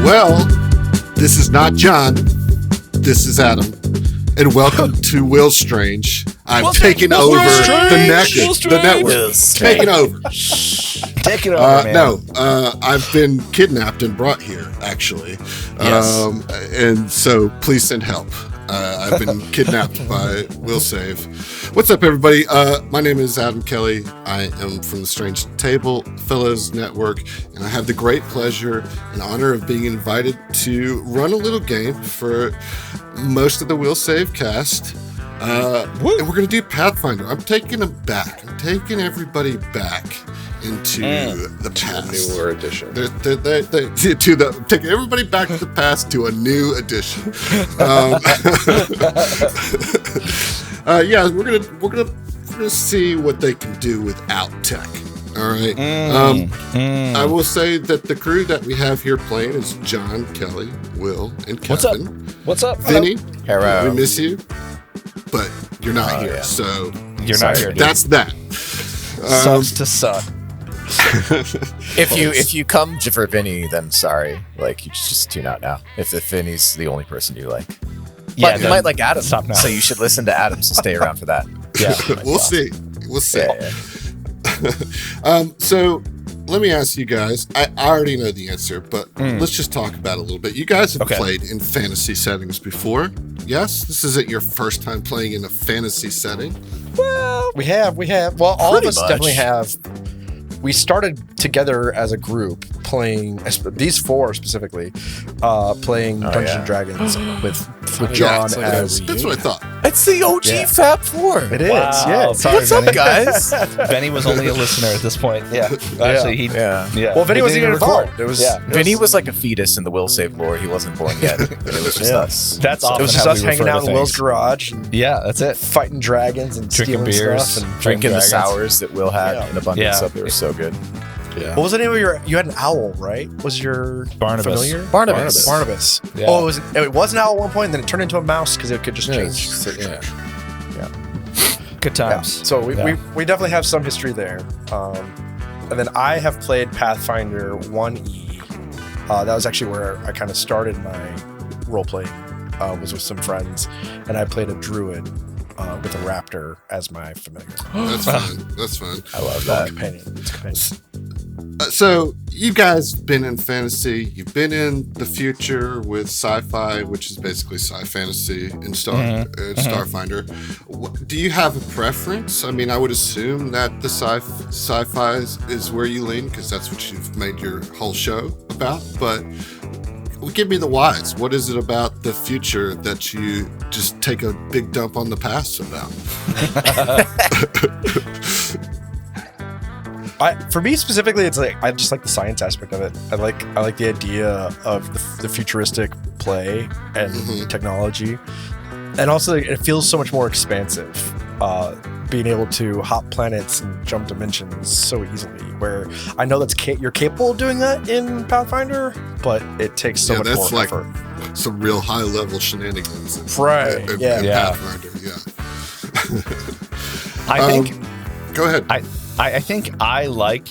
Well, this is not John. This is Adam. And welcome to Will Strange. I'm taking over the network. Yes. Taking over. Take it over, man. No, I've been kidnapped and brought here, actually. Yes. And so please send help. I've been kidnapped by Will Save. What's up, everybody? My name is Adam Kelly. I am from the Strange Table Fellows Network, and I have the great pleasure and honor of being invited to run a little game for most of the Will Save cast. And we're going to do Pathfinder. I'm taking them back. I'm taking everybody back into the past. To a newer edition. Taking everybody back to the past to a new edition. Yeah, we're gonna see what they can do without tech. All right. I will say that the crew that we have here playing is John, Kelly, Will, and Kevin. What's up? Vinny, Hello. we miss you, but you're not here, yeah. so You're not here. that's that. Sucks to suck. If you come for Vinny, then sorry. Like, you just tune out now. If Vinny's the only person you like. Yeah, But you might like Adam, stop now. so you should listen to Adam, so stay around for that. Yeah. We'll see. We'll see. Yeah. So let me ask you guys. I already know the answer, but let's just talk about it a little bit. You guys have played in fantasy settings before. Yes? This isn't your first time playing in a fantasy setting? Well, we have. Well, all Pretty of us much. definitely have. We started together as a group playing, these four specifically, playing Dungeons and Dragons with John it's like as... that's what I thought. It's the OG Yeah. Fab Four. It is, Wow. yeah. Sorry, What's up, Vinny. guys? Benny was only a listener at this point. Yeah. Actually, he. Yeah. Yeah. Well, Vinny He wasn't didn't even record. involved. It was, Yeah. Vinny was like a fetus in the Will Save lore. He wasn't born yet. It was just us. That's It often was just how us we hanging refer out to in Will's things. garage and Yeah, that's it. fighting dragons and Drinking stealing beers. stuff. And Drinking the Dragons. sours that Will had Yeah. in abundance Yeah. of. They were so good. Yeah. what was the name of your? You had an owl, right? Was your Barnabas. familiar? Barnabas. Barnabas. Yeah. Oh, it was an owl at one point, and then it turned into a mouse because it could just change. Yeah. Good Yeah. times. So we definitely have some history there. And then I have played Pathfinder 1E. That was actually where I kind of started my role playing. Was with some friends, and I played a druid with a raptor as my familiar. That's fun. That's fun. I love that. Companion. It's a companion. So you guys been in fantasy. You've been in the future with sci-fi, which is basically sci-fantasy and Starfinder. Do you have a preference? I mean, I would assume that the sci-fi is where you lean because that's what you've made your whole show about. But give me the whys. What is it about the future that you just take a big dump on the past about? For me specifically, it's like I just like the science aspect of it. I like the idea of the futuristic play and technology, and also it feels so much more expansive. Being able to hop planets and jump dimensions so easily. Where I know you're capable of doing that in Pathfinder, but it takes so much that's more like effort. some real high-level shenanigans. Right, In yeah. Pathfinder, yeah. I think. Go ahead. I think I like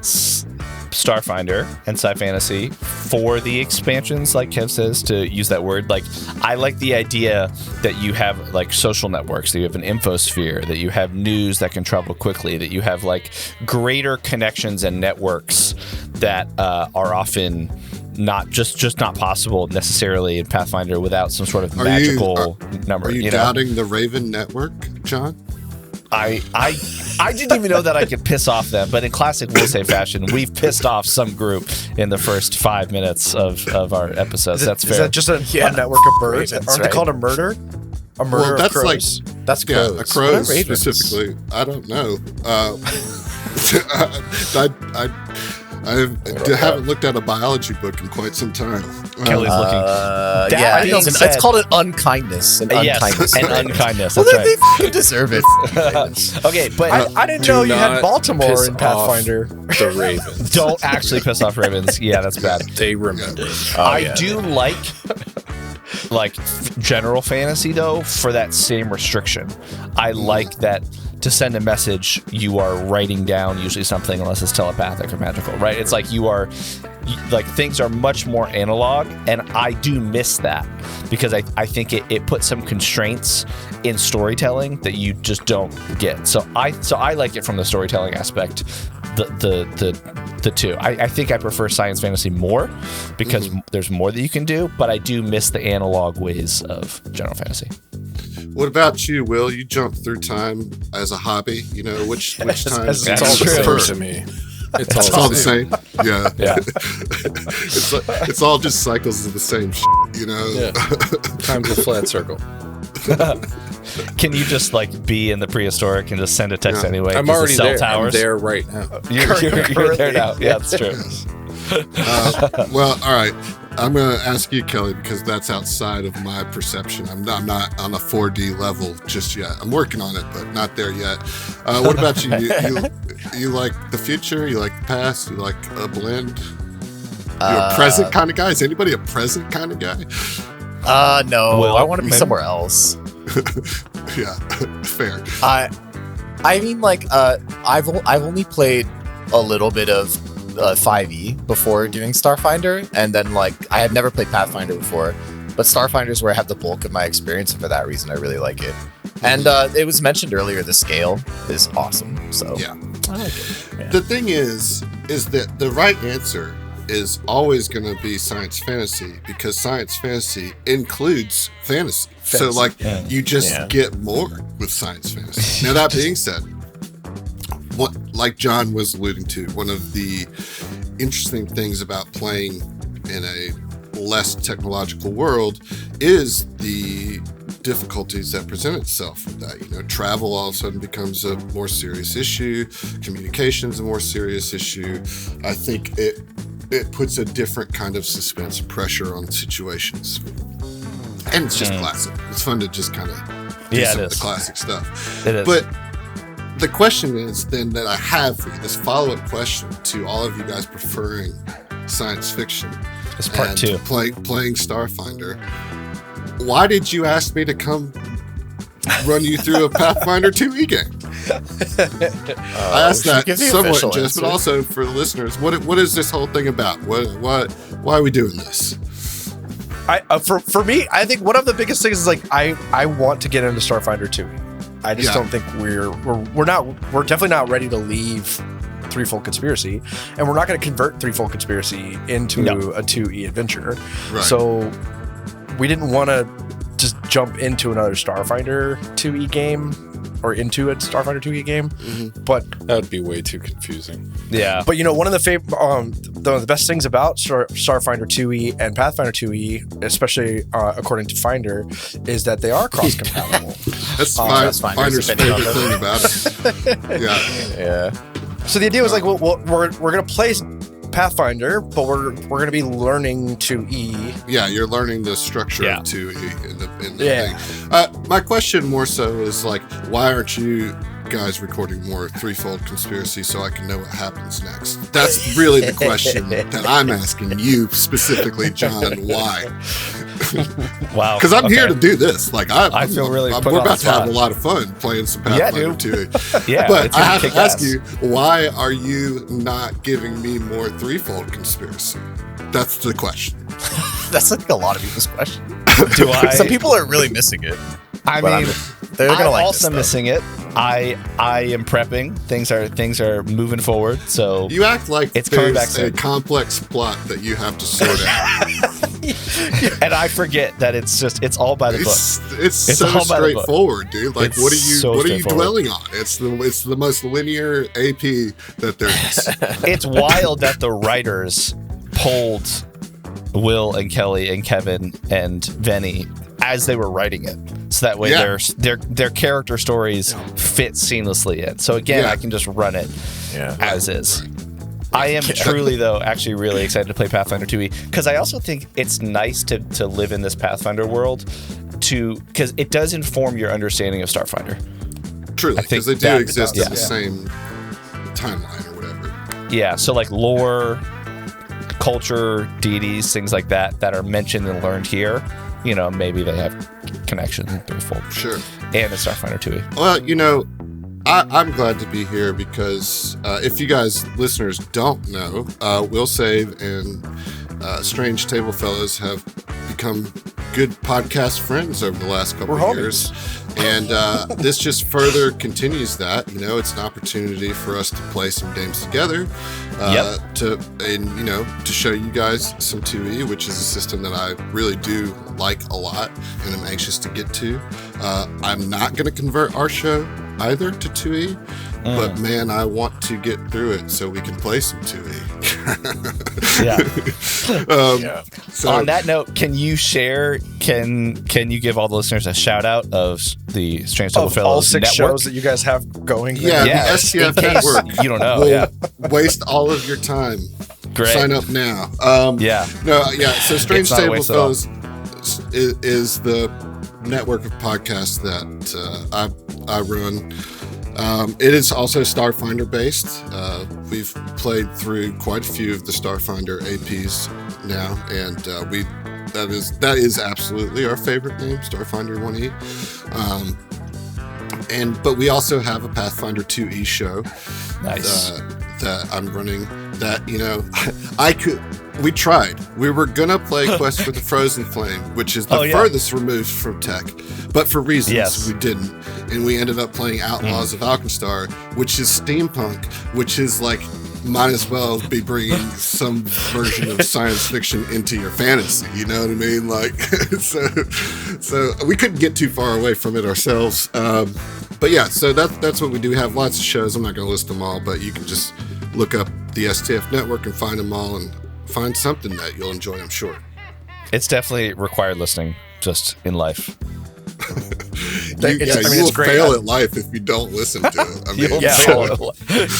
Starfinder and Sci Fantasy for the expansions, like Kev says, to use that word. Like, I like the idea that you have like social networks, that you have an infosphere, that you have news that can travel quickly, that you have like greater connections and networks that are often not just not possible necessarily in Pathfinder without some sort of magical number. Are you doubting the Raven Network, John? I didn't even know that I could piss off them, but in classic Will Say fashion, we've pissed off some group in the first 5 minutes of our episodes. That's fair. Is that just a network of birds? Ravens, Aren't they right? called a murder? A murder of that's crows? That's Yeah, crows. a What crow are ravens? specifically. I don't know. I haven't looked at a biology book in quite some time. Kelly's looking. Yeah, being it's said- called an unkindness. An Yes, unkindness. and unkindness. Well, That's then they right. fucking deserve it. Okay, but I didn't Do know you had not Baltimore piss in Pathfinder. The Ravens. Don't actually piss off Ravens. Yeah, that's bad. They remember. I do like general fantasy though for that same restriction. I like that to send a message, you are writing down usually something, unless it's telepathic or magical, right? It's like like things are much more analog, and I do miss that because I think it puts some constraints in storytelling that you just don't get. So I like it from the storytelling aspect. The two. I think I prefer science fantasy more because there's more that you can do, but I do miss the analog ways of general fantasy. What about you, Will? You jump through time as a hobby. You know, which time? It's do all you the prefer? to me. It's all the same. Yeah. Yeah. It's all just cycles of the same you know? Yeah. Time's a flat circle. Can you just like be in the prehistoric and just send a text anyway? I'm Does it already sell there. Towers? I'm there right now. You're there now. Yeah, that's true. Well, all right. I'm going to ask you, Kelly, because that's outside of my perception. I'm not on a 4D level just yet. I'm working on it, but not there yet. What about you? You like the future? You like the past? You like a blend? You're a present kind of guy? Is anybody a present kind of guy? No, Well, I want to be maybe. somewhere else. Yeah, fair. I mean, like, I've only played a little bit of 5e before doing Starfinder, and then like I had never played Pathfinder before, but Starfinder is where I have the bulk of my experience, and for that reason, I really like it. And it was mentioned earlier, the scale is awesome. So Yeah. I like it. Yeah. The thing is that the right answer is always going to be science fantasy because science fantasy includes fantasy. So like you just get more with science fantasy. Now that being said, what like John was alluding to, one of the interesting things about playing in a less technological world is the difficulties that present itself with that. You know, travel all of a sudden becomes a more serious issue. Communication's a more serious issue. I think it puts a different kind of suspense and pressure on situations. And it's just classic. It's fun to just kind of do some of the classic stuff. It is. But the question is then that I have for you, this follow-up question to all of you guys preferring science fiction. It's part and 2. Playing Starfinder. Why did you ask me to come run you through a Pathfinder 2e game? I asked that somewhat in jest, but also for the listeners, what is this whole thing about? Why are we doing this? For me, I think one of the biggest things is like I want to get into Starfinder 2e. I just don't think we're definitely not ready to leave Threefold Conspiracy, and we're not going to convert Threefold Conspiracy into a 2e adventure. Right. So we didn't want to just jump into another Starfinder 2e game or into a Starfinder 2e game, but That would be way too confusing. Yeah. But you know, one of the best things about Starfinder 2e and Pathfinder 2e, especially according to Finder, is that they are cross-compatible. That's Finder's Finder's opinion favorite on thing about it. Yeah. Yeah. So the idea was like, well, we're gonna play Pathfinder, but we're gonna be learning 2e. Yeah, you're learning the structure of 2e in the thing. My question more so is like, why aren't you guys recording more Threefold Conspiracy so I can know what happens next? That's really the question that I'm asking you specifically, John. Why? Wow. Because I'm here to do this. Like I feel really put we're on about the to have spot. a lot of fun playing some Pathfinder 2e. Yeah, But it's I gonna have to kick ask ass. you, why are you not giving me more Threefold Conspiracy? That's the question. That's like a lot of people's question. Do I? Some people are really missing it. I but mean, they're gonna I'm like also this, though. missing it. I am prepping. Things are moving forward. So You act like It's coming there's back a soon. complex plot that you have to sort out. and I forget that it's all by the book. It's so all by the book. straightforward, dude. Like, It's what are you so straightforward. dwelling on? It's the most linear AP that there is. It's wild that the writers pulled Will and Kelly and Kevin and Venny as they were writing it, so that way their character stories fit seamlessly in. So again, I can just run it as is. I am truly, though, actually really excited to play Pathfinder 2e because I also think it's nice to live in this Pathfinder world, because it does inform your understanding of Starfinder. Truly, I think because they do that exist does, in the same timeline or whatever. Yeah, so like lore, culture, deities, things like that are mentioned and learned here. You know, maybe they have connections in Threefold. Sure. And in Starfinder 2e. Well, you know, I'm glad to be here because if you guys listeners don't know, Will Save and Strange Table Fellows have become good podcast friends over the last couple of years. And this just further continues that. You know, it's an opportunity for us to play some games together. To show you guys some 2E, which is a system that I really do like a lot and I'm anxious to get to. I'm not going to convert our show either to 2E, but man, I want to get through it so we can play some 2E. So on that note, can you share? Can you give all the listeners a shout out of the Strange Table Fellows all 6 network? shows that you guys have going? Yeah, the STF network. You don't know. Will waste all of your time. Great. Sign up now. So Strange Table Fellows is the network of podcasts that I run. It is also Starfinder based. We've played through quite a few of the Starfinder APs now, and that is absolutely our favorite game, Starfinder 1E. But we also have a Pathfinder 2E show. Nice. That I'm running. That we tried. We were gonna play Quest for the Frozen Flame, which is the furthest removed from tech, but for reasons we didn't, and we ended up playing Outlaws of Alkenstar, which is steampunk, which is like might as well be bringing some version of science fiction into your fantasy. You know what I mean? Like, so we couldn't get too far away from it ourselves. But yeah, so that's what we do. We have lots of shows. I'm not going to list them all, but you can just look up the STF network and find them all and find something that you'll enjoy, I'm sure. It's definitely required listening just in life. You will fail at life if you don't listen to it. I mean,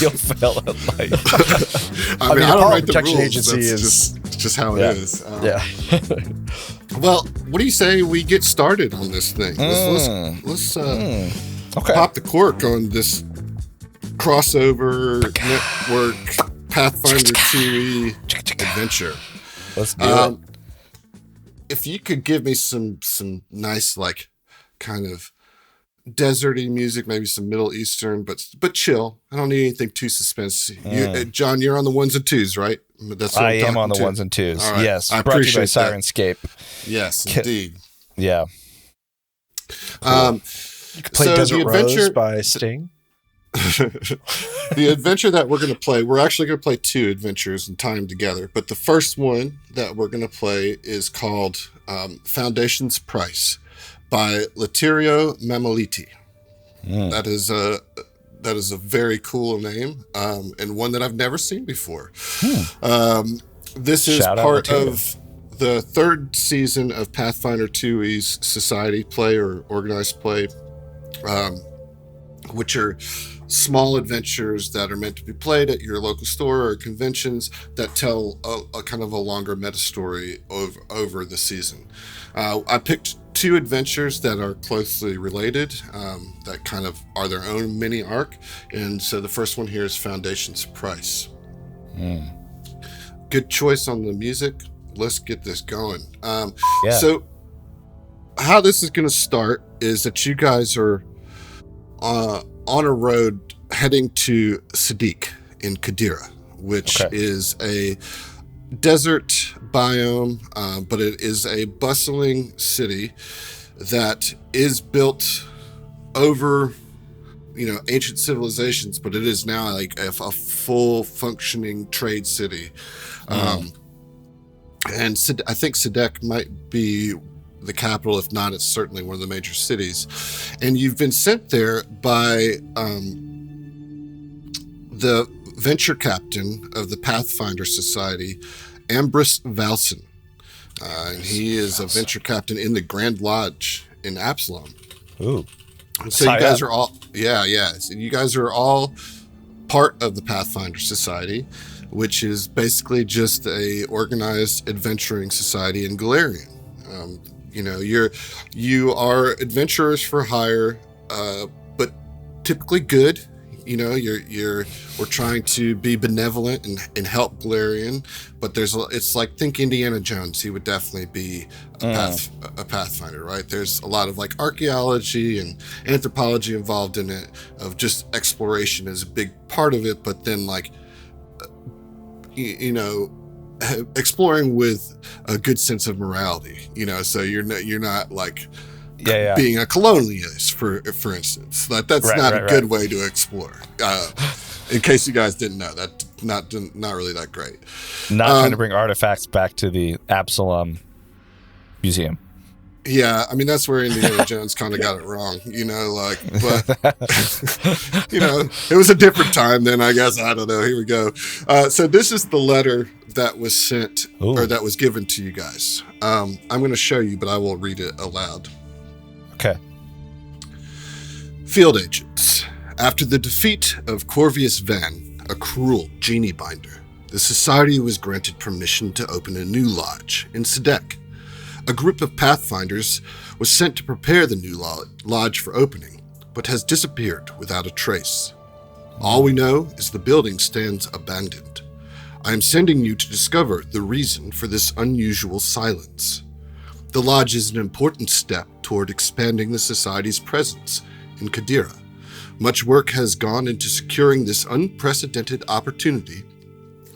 You'll fail at life. I mean, I don't write the Protection rules. Agency That's is just how it is. Well, what do you say we get started on this thing? Let's pop the cork on this crossover network Pathfinder 2E adventure. Let's do it. If you could give me some nice, like, kind of deserty music, maybe some Middle Eastern, but chill. I don't need anything too suspense. John, you're on the 1s and 2s, right? That's what I am on the 1s and 2s. Right. Yes, I brought to you by appreciate that. Sirenscape. Yes, indeed. Yeah. You could play Desert Rose by Sting. The adventure that we're going to play, we're actually going to play 2 adventures and tie them together. But the first one that we're going to play is called Foundation's Price by Letterio Mamaliti. That is a very cool name, and one that I've never seen before. This is part of the 3rd season of Pathfinder 2E's Society Play or Organized Play, which are small adventures that are meant to be played at your local store or conventions that tell a kind of a longer meta story over the season. I picked 2 adventures that are closely related, that kind of are their own mini arc. And so the first one here is Foundation's Price. Good choice on the music. Let's get this going. So how this is going to start is that you guys are on a road heading to Sedeq in Qadira, which is a desert biome, but it is a bustling city that is built over, ancient civilizations, but it is now like a full functioning trade city. And I think Sedeq might be the capital. If not, it's certainly one of the major cities. And you've been sent there by the venture captain of the Pathfinder Society, Ambrose Valson. And he is a venture captain in the Grand Lodge in Absalom. Ooh. So you guys are all, So you guys are all part of the Pathfinder Society, which is basically just a organized adventuring society in Galarian. You are adventurers for hire, but typically good. You know, we're trying to be benevolent and help Galarian, but it's like, think Indiana Jones. He would definitely be a Pathfinder, right? There's a lot of like archaeology and anthropology involved in it, of just exploration is a big part of it, but then like, you know, exploring with a good sense of morality, you know, so you're not like being a colonialist, for instance. Like that's not a good way to explore. In case you guys didn't know, that not really that great. Not trying to bring artifacts back to the Absalom Museum. Yeah, I mean that's where Indiana Jones kind of got it wrong, you know, like, but you know, it was a different time then, I guess. I don't know. Here we go. So this is the letter that was sent or that was given to you guys. I'm going to show you, but I will read it aloud. Okay. Field agents. After the defeat of Corvius Van, a cruel genie binder, the society was granted permission to open a new lodge in Sedeq. A group of Pathfinders was sent to prepare the new lodge for opening, but has disappeared without a trace. All we know is the building stands abandoned. I am sending you to discover the reason for this unusual silence. The lodge is an important step toward expanding the society's presence in Qadira. Much work has gone into securing this unprecedented opportunity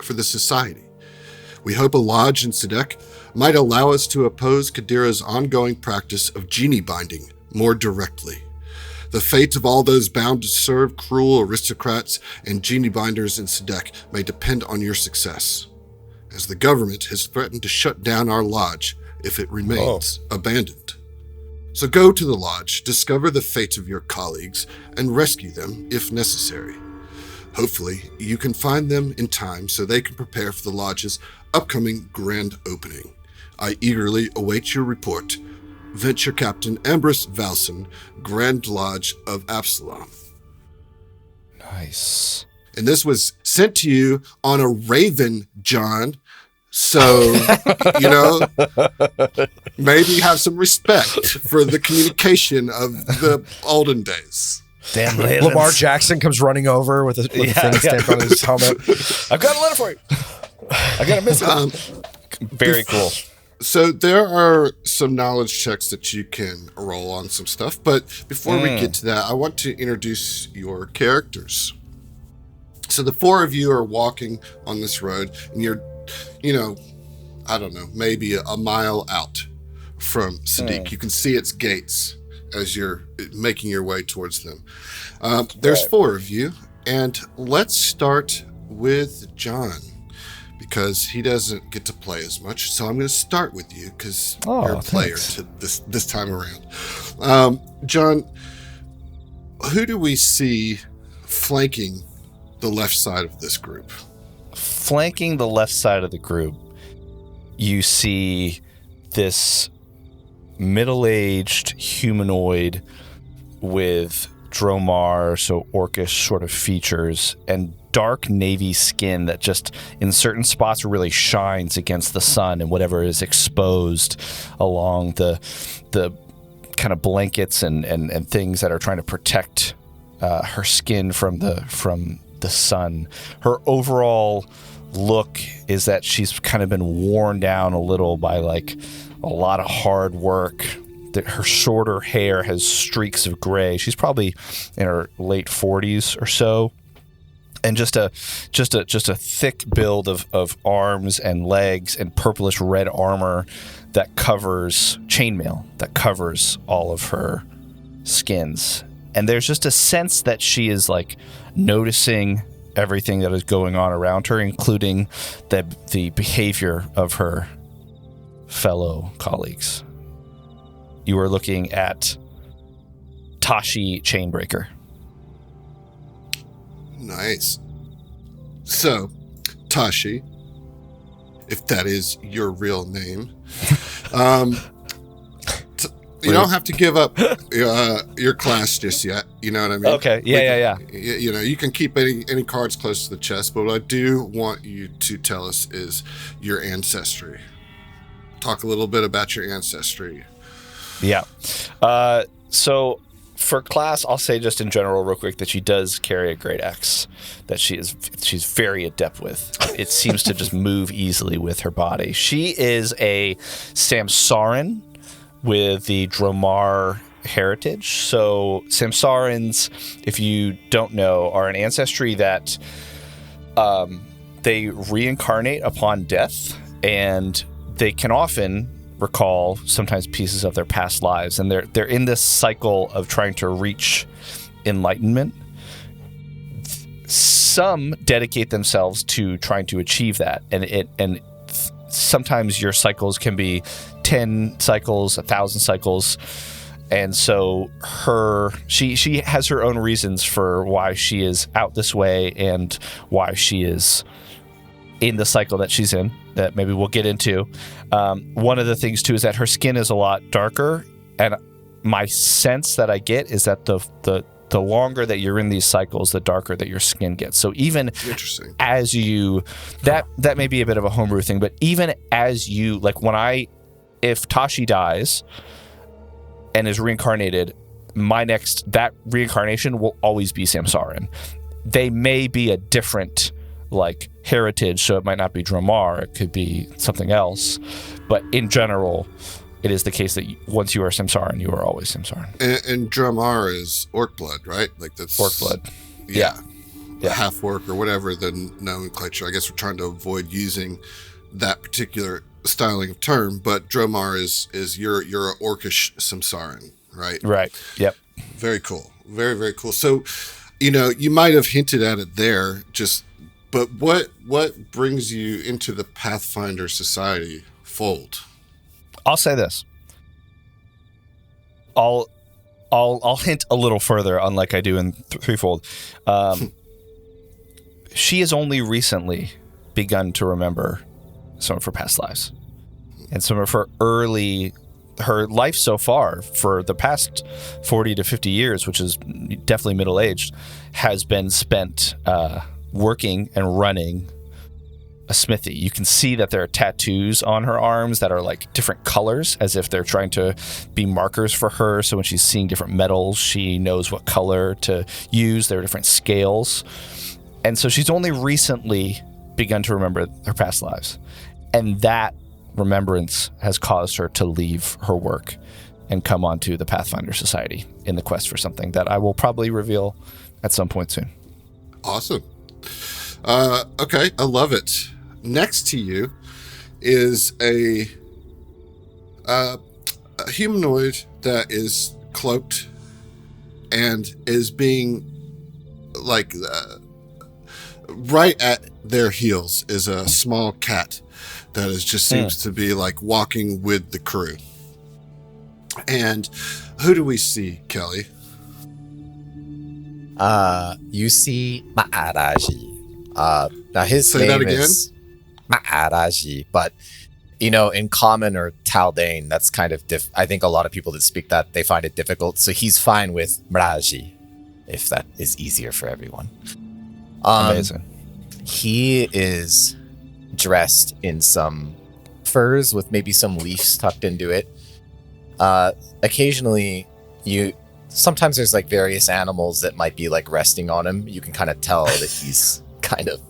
for the society. We hope a lodge in Sedeq might allow us to oppose Qadira's ongoing practice of genie binding more directly. The fate of all those bound to serve cruel aristocrats and genie binders in Sedeq may depend on your success, as the government has threatened to shut down our lodge if it remains abandoned. So go to the lodge, discover the fate of your colleagues, and rescue them if necessary. Hopefully, you can find them in time so they can prepare for the lodge's upcoming grand opening. I eagerly await your report. Venture Captain Ambrose Valson, Grand Lodge of Absalom. Nice. And this was sent to you on a raven, John. So, you know, maybe have some respect for the communication of the olden days. Damn ravens. Lamar Jackson comes running over with a thing stamped on his helmet. I've got a letter for you. I got a message. Very cool. So there are some knowledge checks that you can roll on some stuff, but before we get to that, I want to introduce your characters. So the four of you are walking on this road, and you're, you know, I don't know, maybe a mile out from Sedeq. You can see its gates as you're making your way towards them. There's four of you, and let's start with John, because he doesn't get to play as much. So I'm going to start with you because you're a player to this time around. John, who do we see flanking the left side of this group? Flanking the left side of the group, you see this middle-aged humanoid with Dromar, so orcish sort of features, and dark navy skin that just in certain spots really shines against the sun and whatever is exposed along the kind of blankets and things that are trying to protect her skin from the sun. Her overall look is that she's kind of been worn down a little by like a lot of hard work. Her shorter hair has streaks of gray. She's probably in her late 40s or so. And just a thick build of arms and legs and purplish red armor that covers chainmail, that covers all of her skins. And there's just a sense that she is like noticing everything that is going on around her, including the behavior of her fellow colleagues. You are looking at Tashi Chainbreaker. Nice. So, Tashi, if that is your real name, you don't have to give up your class just yet. You know what I mean? Okay. Yeah. You know, you can keep any cards close to the chest, but what I do want you to tell us is your ancestry. Talk a little bit about your ancestry. Yeah. So for class, I'll say just in general real quick that she does carry a great axe that she's very adept with. It seems to just move easily with her body. She is a Samsaran with the Dromar heritage. So Samsarans, if you don't know, are an ancestry that they reincarnate upon death, and they can often recall sometimes pieces of their past lives, and they're in this cycle of trying to reach enlightenment. Some dedicate themselves to trying to achieve that, and sometimes your cycles can be 10 cycles, 1,000 cycles. And so she has her own reasons for why she is out this way and why she is in the cycle that she's in, that maybe we'll get into. One of the things too is that her skin is a lot darker, and my sense that I get is that the longer that you're in these cycles, the darker that your skin gets. So even as you, that may be a bit of a homebrew thing, but even as you, like if Tashi dies and is reincarnated, that reincarnation will always be Samsaran. They may be a different heritage, so it might not be Dromar, it could be something else, but in general it is the case that once you are Samsaran, you are always Samsaran. And Dromar is orc blood, right? Like that's orc blood. Yeah. Half orc or whatever the nomenclature. I guess we're trying to avoid using that particular styling of term, but Dromar is you're a orcish Samsaran, right? Right. Yep. Very cool. Very, very cool. So, you might have hinted at it there, but what brings you into the Pathfinder Society fold? I'll say this. I'll hint a little further, unlike I do in Threefold. She has only recently begun to remember some of her past lives, and some of her life so far for the past 40 to 50 years, which is definitely middle-aged, has been spent working and running a smithy. You can see that there are tattoos on her arms that are different colors, as if they're trying to be markers for her. So when she's seeing different metals, she knows what color to use. There are different scales. And so she's only recently begun to remember her past lives. And that remembrance has caused her to leave her work and come onto the Pathfinder Society in the quest for something that I will probably reveal at some point soon. Awesome. Okay, I love it. Next to you is a humanoid that is cloaked and is being right at their heels is a small cat that just seems to be walking with the crew. And who do we see, Kelly? You see Mraji. Now his Say name that again? is Mraji, but in Common or Taldane, that's kind of I think a lot of people that speak that, they find it difficult. So he's fine with Mraji, if that is easier for everyone. Amazing. He is dressed in some furs with maybe some leaves tucked into it. Occasionally, sometimes there's various animals that might be resting on him. You can kind of tell that he's kind of,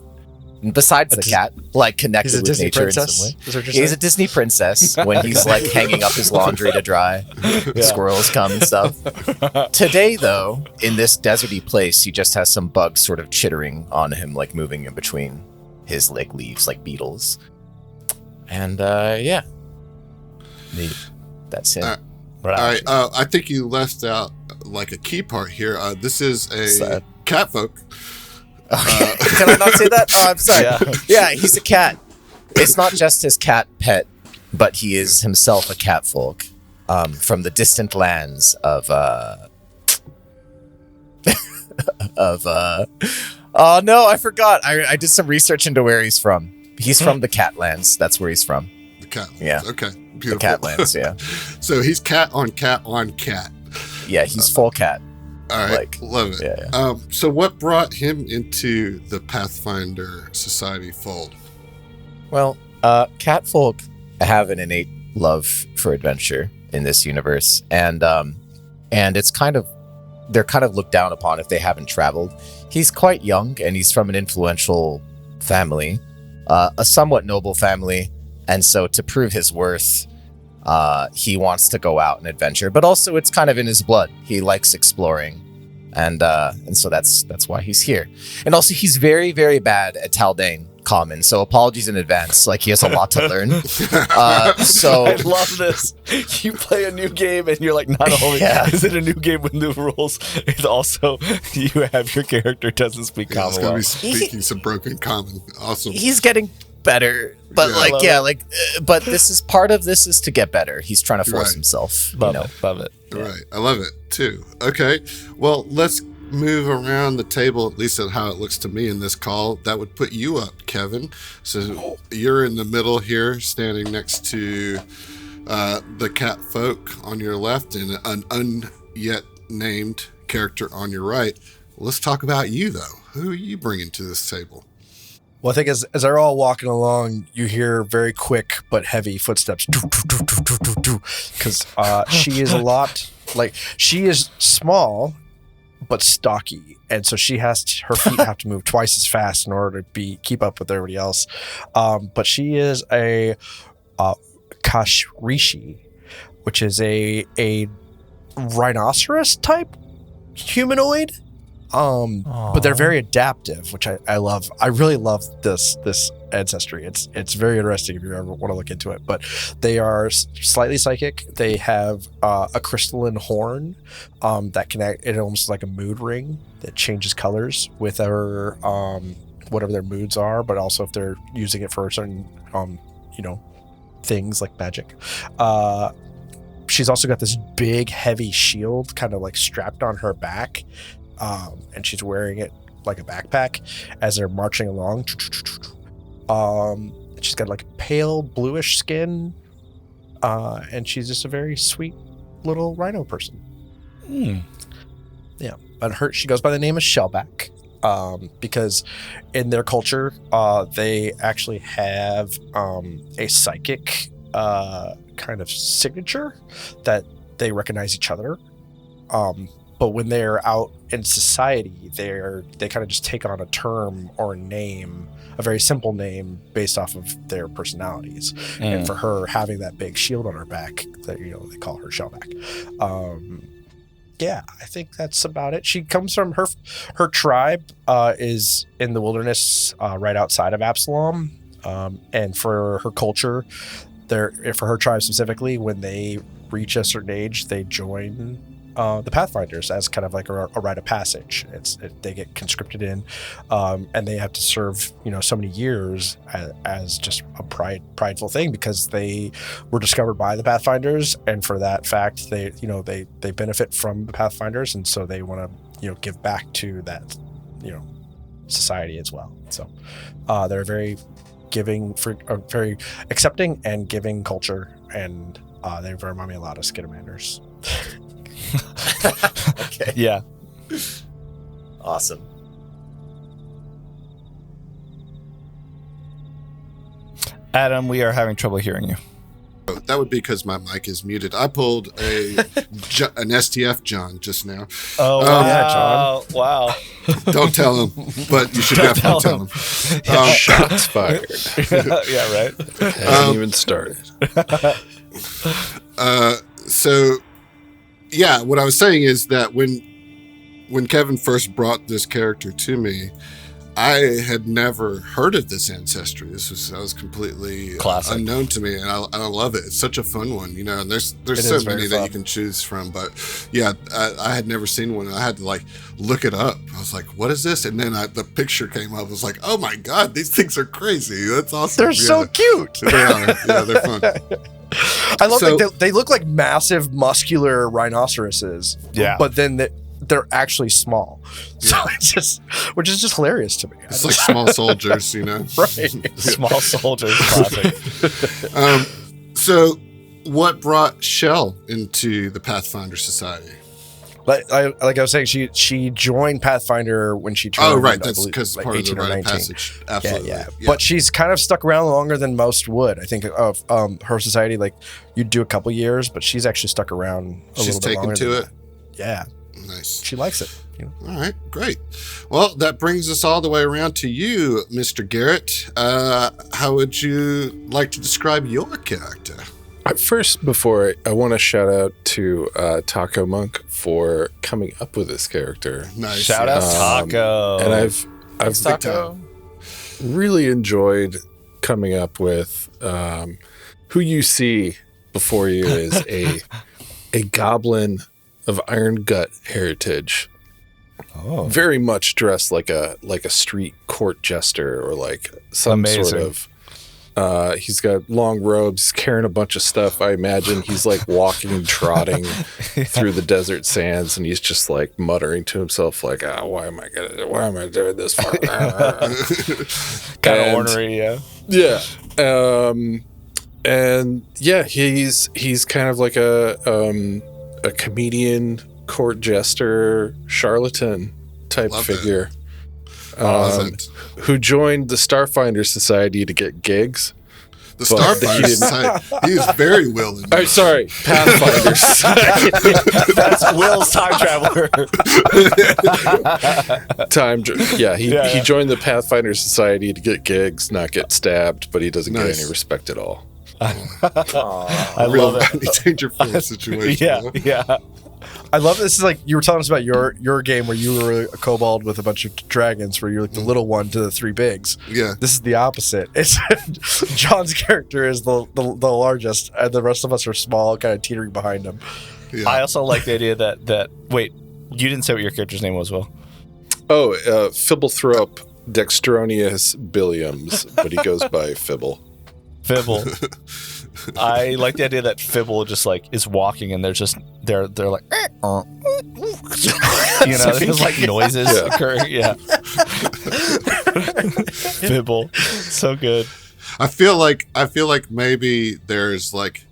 besides the cat, connected with Disney nature princess? in some way. Is He's a Disney princess when he's hanging up his laundry to dry. Squirrels come and stuff. Today, though, in this deserty place, he just has some bugs sort of chittering on him, moving in between his leaves like beetles. And that's him. All right. I think you left out a key part here. This is a catfolk. Okay. Can I not say that? Oh, I'm sorry. Yeah, he's a cat. It's not just his cat pet, but he is himself a catfolk from the distant lands of oh no, I forgot. I did some research into where he's from. He's from the Catlands. That's where he's from. The Catlands. Yeah. Okay. Beautiful. The Catlands, yeah. So he's cat on cat on cat. Yeah, he's full cat. All right. Love it. Yeah. So what brought him into the Pathfinder Society fold? Well, catfolk have an innate love for adventure in this universe, and it's kind of they're kind of looked down upon if they haven't traveled. He's quite young, and he's from an influential family, a somewhat noble family, and so to prove his worth, he wants to go out and adventure. But also, it's kind of in his blood. He likes exploring, and so that's why he's here. And also, he's very, very bad at Taldane Common, so apologies in advance. Like, he has a lot to learn. So I love this. You play a new game and you're like, not only is it a new game with new rules, it's also you have your character doesn't speak It's common gonna well. be speaking some broken common. Awesome. he's getting better, but but this is part of this is to get better. He's trying to force Right. himself. Love it. Right. I love it too. Okay. Well, let's move around the table, at least at how it looks to me in this call. That would put you up, Kevin. So you're in the middle here, standing next to the cat folk on your left and an unyet named character on your right. Let's talk about you, though. Who are you bringing to this table? Well, I think as they're all walking along, you hear very quick but heavy footsteps. Because she is she is small but stocky, and so her feet have to move twice as fast in order to keep up with everybody else. But she is a Kashrishi, which is a rhinoceros type humanoid. But they're very adaptive, which I love. I really love this ancestry. It's very interesting if you ever want to look into it. But they are slightly psychic. They have a crystalline horn that connect. It almost like a mood ring that changes colors with their whatever their moods are, but also if they're using it for certain things like magic. She's also got this big heavy shield kind of like strapped on her back. And she's wearing it like a backpack as they're marching along. She's got like pale bluish skin, and she's just a very sweet little rhino person. Yeah, but she goes by the name of Shellback, because in their culture, they actually have a psychic kind of signature that they recognize each other. But when they're out in society, they kind of just take on a term or a name, a very simple name based off of their personalities. And for her, having that big shield on her back, that they call her Shellback. Yeah, I think that's about it. She comes from her tribe is in the wilderness right outside of Absalom, and for her culture, for her tribe specifically, when they reach a certain age, they join the Pathfinders as kind of like a rite of passage. They get conscripted in, and they have to serve so many years as just a prideful thing because they were discovered by the Pathfinders, and for that fact they benefit from the Pathfinders, and so they want to give back to that society as well. So they're very giving, very accepting and giving culture, and they remind me a lot of Skidamanders. Okay. Yeah. Awesome. Adam, we are having trouble hearing you. That would be because my mic is muted. I pulled an STF John just now. Oh, wow. John. Wow. Don't tell him, but you should definitely tell him. Shots fired. Yeah, right. Hasn't even started. So, yeah, what I was saying is that when Kevin first brought this character to me, I had never heard of this ancestry. That was completely unknown to me, and I love it. It's such a fun one, and there's so many that you can choose from. But yeah, I had never seen one. I had to look it up. I was like, "What is this?" And then the picture came up. I was like, "Oh my god, these things are crazy! That's awesome." They're so cute. They are. Yeah, they're fun. I love that they look like massive muscular rhinoceroses. Yeah, but then they're actually small. So which is just hilarious to me. It's like small soldiers, Right. Small soldiers, classic. So what brought Shell into the Pathfinder Society? Like I was saying, she joined Pathfinder when she turned. Oh, right. That's because part of the 18 or rite of 19. passage. Absolutely. Yeah. But she's kind of stuck around longer than most would. I think of her society, you'd do a couple years, but she's actually stuck around a little bit longer. She's taken to it. Yeah. Nice. She likes it. You know? All right, great. Well, that brings us all the way around to you, Mr. Garrett. How would you like to describe your character? First, before I want to shout out to Taco Monk for coming up with this character. Nice. Shout out Taco. And I've Taco. really enjoyed coming up with who you see before you is a goblin of Iron Gut heritage. Oh. Very much dressed like a street court jester or like some Amazing. sort of. He's got long robes, carrying a bunch of stuff. I imagine he's like walking, trotting through the desert sands, and he's just like muttering to himself, like, why am I doing this for?" Kind of ornery, yeah. Yeah. And yeah, he's kind of like a comedian, court jester, charlatan type Love figure. Love it. Who joined the Starfinder Society to get gigs. The but Starfinder Society. He is very willing. Oh, sorry, Pathfinder Society. That's Will's time traveler. He joined the Pathfinder Society to get gigs, not get stabbed, but he doesn't get any respect at all. I Real love it. Rodney Dangerfield situation. Yeah, huh? yeah. I love this. Is like you were telling us about your game where you were a kobold with a bunch of dragons, where you're like the little one to the three bigs. Yeah. This is the opposite. It's John's character is the largest, and the rest of us are small, kind of teetering behind him. Yeah. I also like the idea that wait, you didn't say what your character's name was, Will. Oh, Phiblethrop Dextronius Billiams, but he goes by Fibble. Fibble. I like the idea that Fibble just like is walking and they're like you know, there's like noises occurring. Yeah. Fibble. So good. I feel like maybe there's like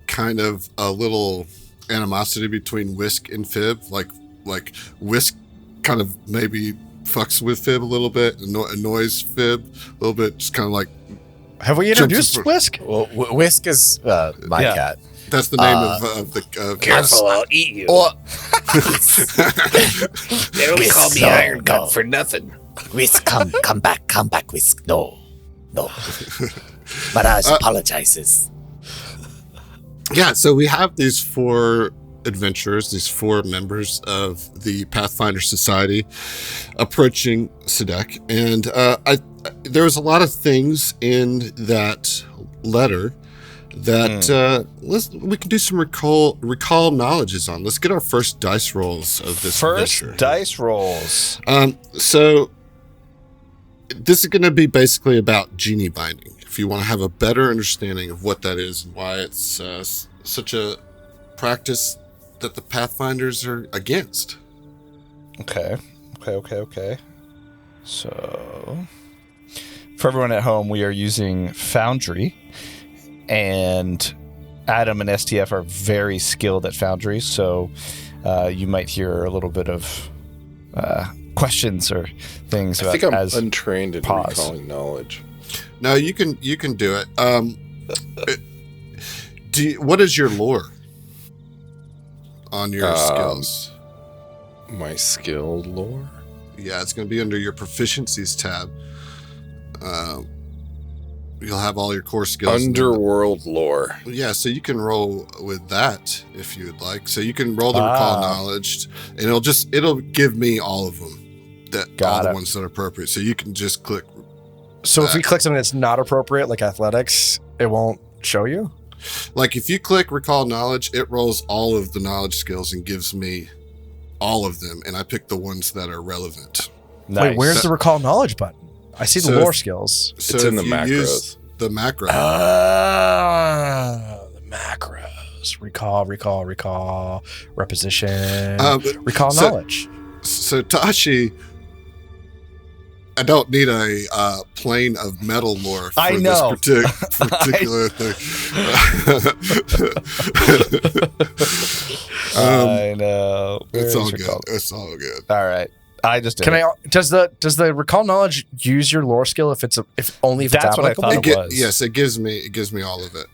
kind of a little animosity between Whisk and Fib. Like Whisk kind of maybe fucks with Fib a little bit, annoys Fib a little bit, just kind of like. Have we introduced Whisk? Well, Whisk is my cat. That's the name of the. Careful, I'll eat you. Or They don't call me Iron Gut for nothing. Whisk, come back, Whisk. No. Mraji apologizes. Yeah, so we have these 4 adventurers, these 4 members of the Pathfinder Society approaching Sedeq, and there was a lot of things in that letter that we can do some recall knowledges on. Let's get our first dice rolls of this adventure. Dice rolls. So this is going to be basically about genie binding. If you want to have a better understanding of what that is and why it's such a practice that the Pathfinders are against. Okay. So, for everyone at home, we are using Foundry, and Adam and STF are very skilled at Foundry, so you might hear a little bit of questions or things about. I think I'm as untrained in pause. recalling knowledge. No, you can do it. What is your lore on your skills? My skill lore? Yeah, it's going to be under your proficiencies tab. You'll have all your core skills. Underworld lore. Yeah, so you can roll with that if you would like. So you can roll the recall knowledge, and it'll give me all of them. All the ones that are appropriate. So you can just click. So if we click something that's not appropriate, like athletics, it won't show you? Like if you click recall knowledge, it rolls all of the knowledge skills and gives me all of them, and I pick the ones that are relevant. nice. Wait, where's the recall knowledge button? I see the lore skills. So It's in if the you macros. use the macro. The macros. Recall, reposition, recall so- knowledge. So Tashi, I don't need a plane of metal lore for I know. this particular thing. I know. It's all Where's good. recall? It's all good. All right. I just did Can it. does the recall knowledge use your lore skill if it's That's what I applicable? thought. It was. Yes, it gives me all of it.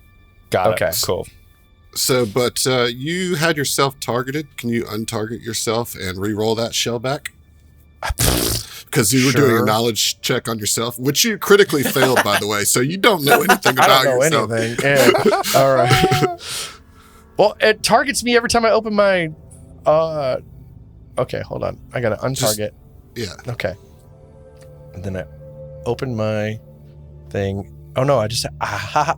Got Okay. it. Cool. But you had yourself targeted. Can you untarget yourself and re-roll that shell back? Because you were doing a knowledge check on yourself, which you critically failed, by the way. So you don't know anything about yourself. I don't know anything. Yeah. All right. Well, it targets me every time I open my. Okay, hold on. I gotta untarget. Yeah. Okay. And then I open my thing. Oh no! I just.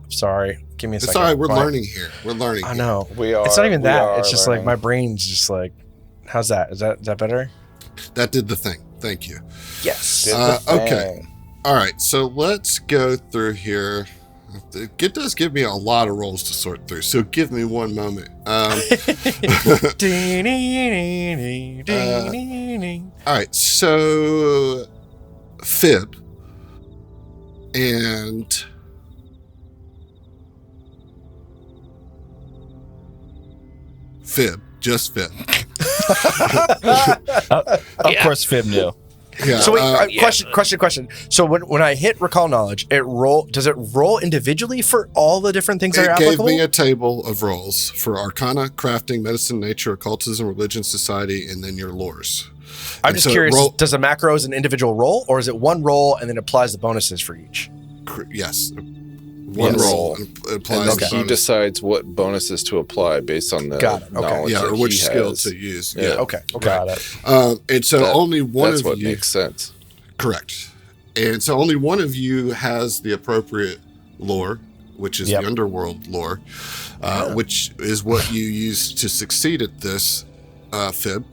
Sorry. Give me a second. It's all right. We're learning here. We're learning. I know. We are. It's not even we that. are It's just learning. like my brain's just like. How's that? Is that better? That did the thing. Thank you. Yes. Okay. All right. So let's go through here. It does give me a lot of rolls to sort through. So give me one moment. All right. So Fib and just Fib. Of course, Fib knew. Yeah. So wait, question. So when I hit recall knowledge, does it roll individually for all the different things that are It gave applicable? me a table of rolls for Arcana, Crafting, Medicine, Nature, Occultism, Religion, Society, and then your lores. I'm And just so it curious, roll- does a macro as an individual roll, or is it one roll and then applies the bonuses for each? Yes. One Yes. roll and And applies then the he bonus. decides what bonuses to apply based on the Got it. Okay. knowledge Yeah, that or which he skill has. to use. Yeah. Okay. Got it. And so That- only one That's of what you. makes sense. Correct. And so only one of you has the appropriate lore, which is Yep. the underworld lore, which is what you use to succeed at this, Fib.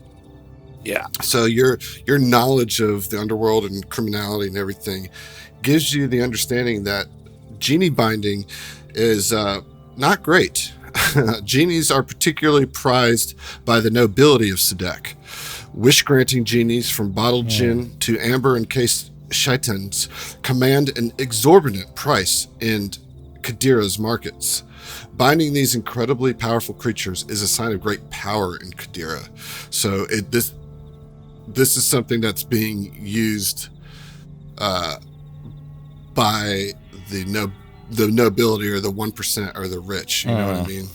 Yeah. So your knowledge of the underworld and criminality and everything gives you the understanding that genie binding is not great. Genies are particularly prized by the nobility of Sedeq. Wish-granting genies from bottled gin to amber-encased shaitans command an exorbitant price in Qadira's markets. Binding these incredibly powerful creatures is a sign of great power in Qadira. So this is something that's being used by the nobility or the 1% or the rich. You know what I mean?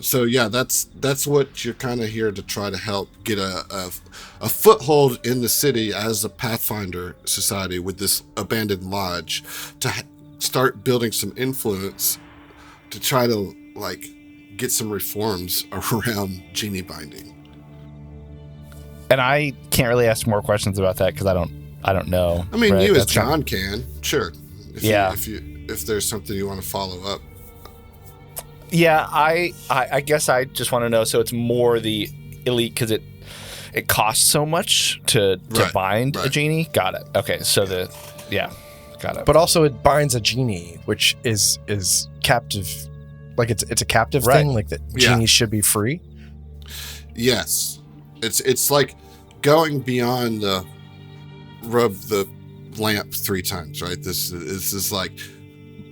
So yeah, that's what you're kind of here to try to help get a foothold in the city as a Pathfinder society with this abandoned lodge to start building some influence to try to like get some reforms around genie binding. And I can't really ask more questions about that because I don't know. I mean, right? you as That's kind John can, sure. If there's something you want to follow up. Yeah, I guess I just want to know. So it's more the elite because it costs so much to bind a genie. Got it. Okay, so got it. But also, it binds a genie, which is captive. Like it's a captive thing. Like that genies should be free. Yes, it's like going beyond the rub the lamp 3 times, right? This is like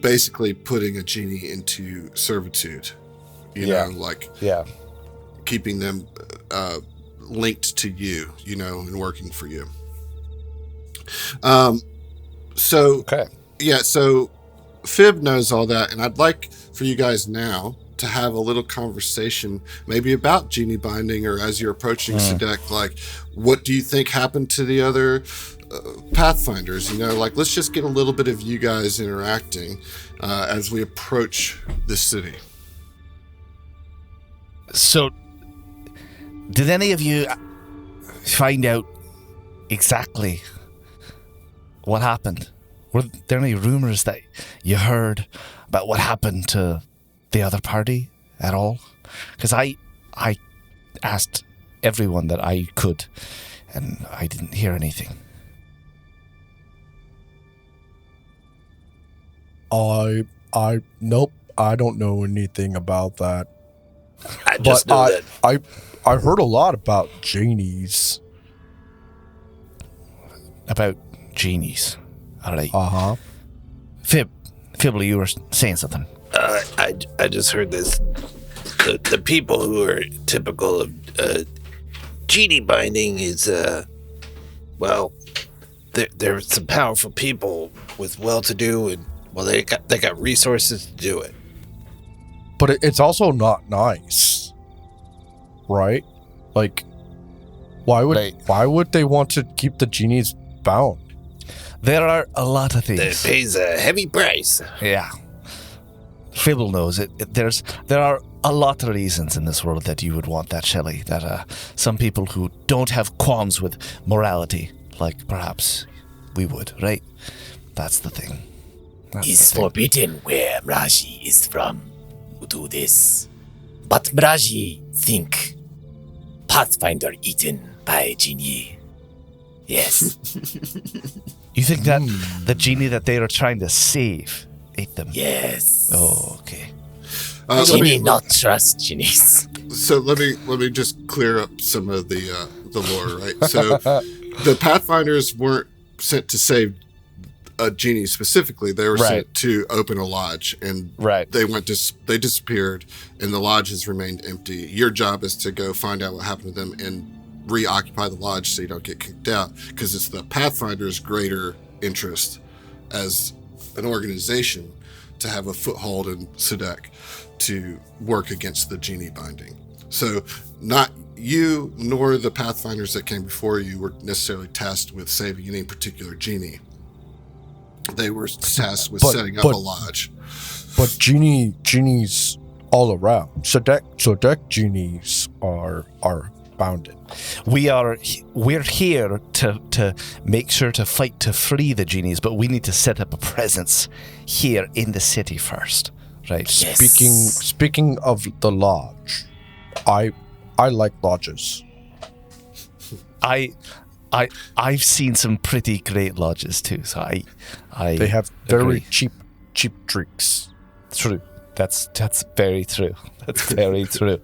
basically putting a genie into servitude, you know, like keeping them linked to you, you know, and working for you. So Fib knows all that, and I'd like for you guys now to have a little conversation maybe about genie binding, or as you're approaching Sedeq, like what do you think happened to the other Pathfinders? You know, like let's just get a little bit of you guys interacting as we approach this city. So, did any of you find out exactly what happened? Were there any rumors that you heard about what happened to the other party at all? Because I asked everyone that I could, and I didn't hear anything. Nope. I don't know anything about that. I just know that. I heard a lot about genies. About genies. All right. Fibble, you were saying something. I just heard this. The people who are typical of genie binding is well, they're some powerful people with well-to-do, and well they got resources to do it. But it's also not nice, right? Like, why would they want to keep the genies bound? There are a lot of That things. pays a heavy price. Yeah. Fibble knows it. There are a lot of reasons in this world that you would want that, Shelly. That some people who don't have qualms with morality, like perhaps we would, right? That's the thing. It's forbidden where Mraji is from to do this. But Mraji think Pathfinder eaten by genie. Yes. You think that the genie that they are trying to save ate them? Yes. Oh, okay. Genie not trust genies. So let me just clear up some of the lore, right? So the Pathfinders weren't sent to save a genie specifically. They were sent to open a lodge, and they disappeared, and the lodge has remained empty. Your job is to go find out what happened to them and reoccupy the lodge so you don't get kicked out, because it's the Pathfinder's greater interest as an organization to have a foothold in Sedeq to work against the genie binding. So not you nor the Pathfinders that came before you were necessarily tasked with saving any particular genie. They were tasked with setting up a lodge. But genies all around. Sedeq genies are bounded. We're here to make sure to fight to free the genies, but we need to set up a presence here in the city first, right? Yes. Speaking of the lodge, I like lodges. I've seen some pretty great lodges too, so They have very agree. cheap drinks. True. That's very true. That's very true.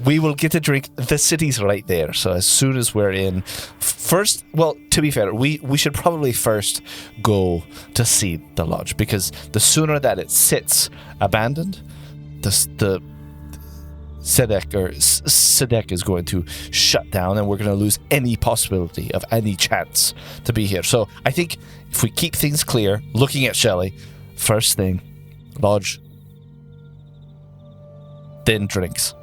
We will get a drink. The city's right there, so as soon as we're in, first, well, to be fair, we should probably first go to see the lodge, because the sooner that it sits abandoned, the Sedeq is going to shut down, and we're going to lose any possibility of any chance to be here. So I think if we keep things clear, looking at Shelly, first thing, lodge, then drinks.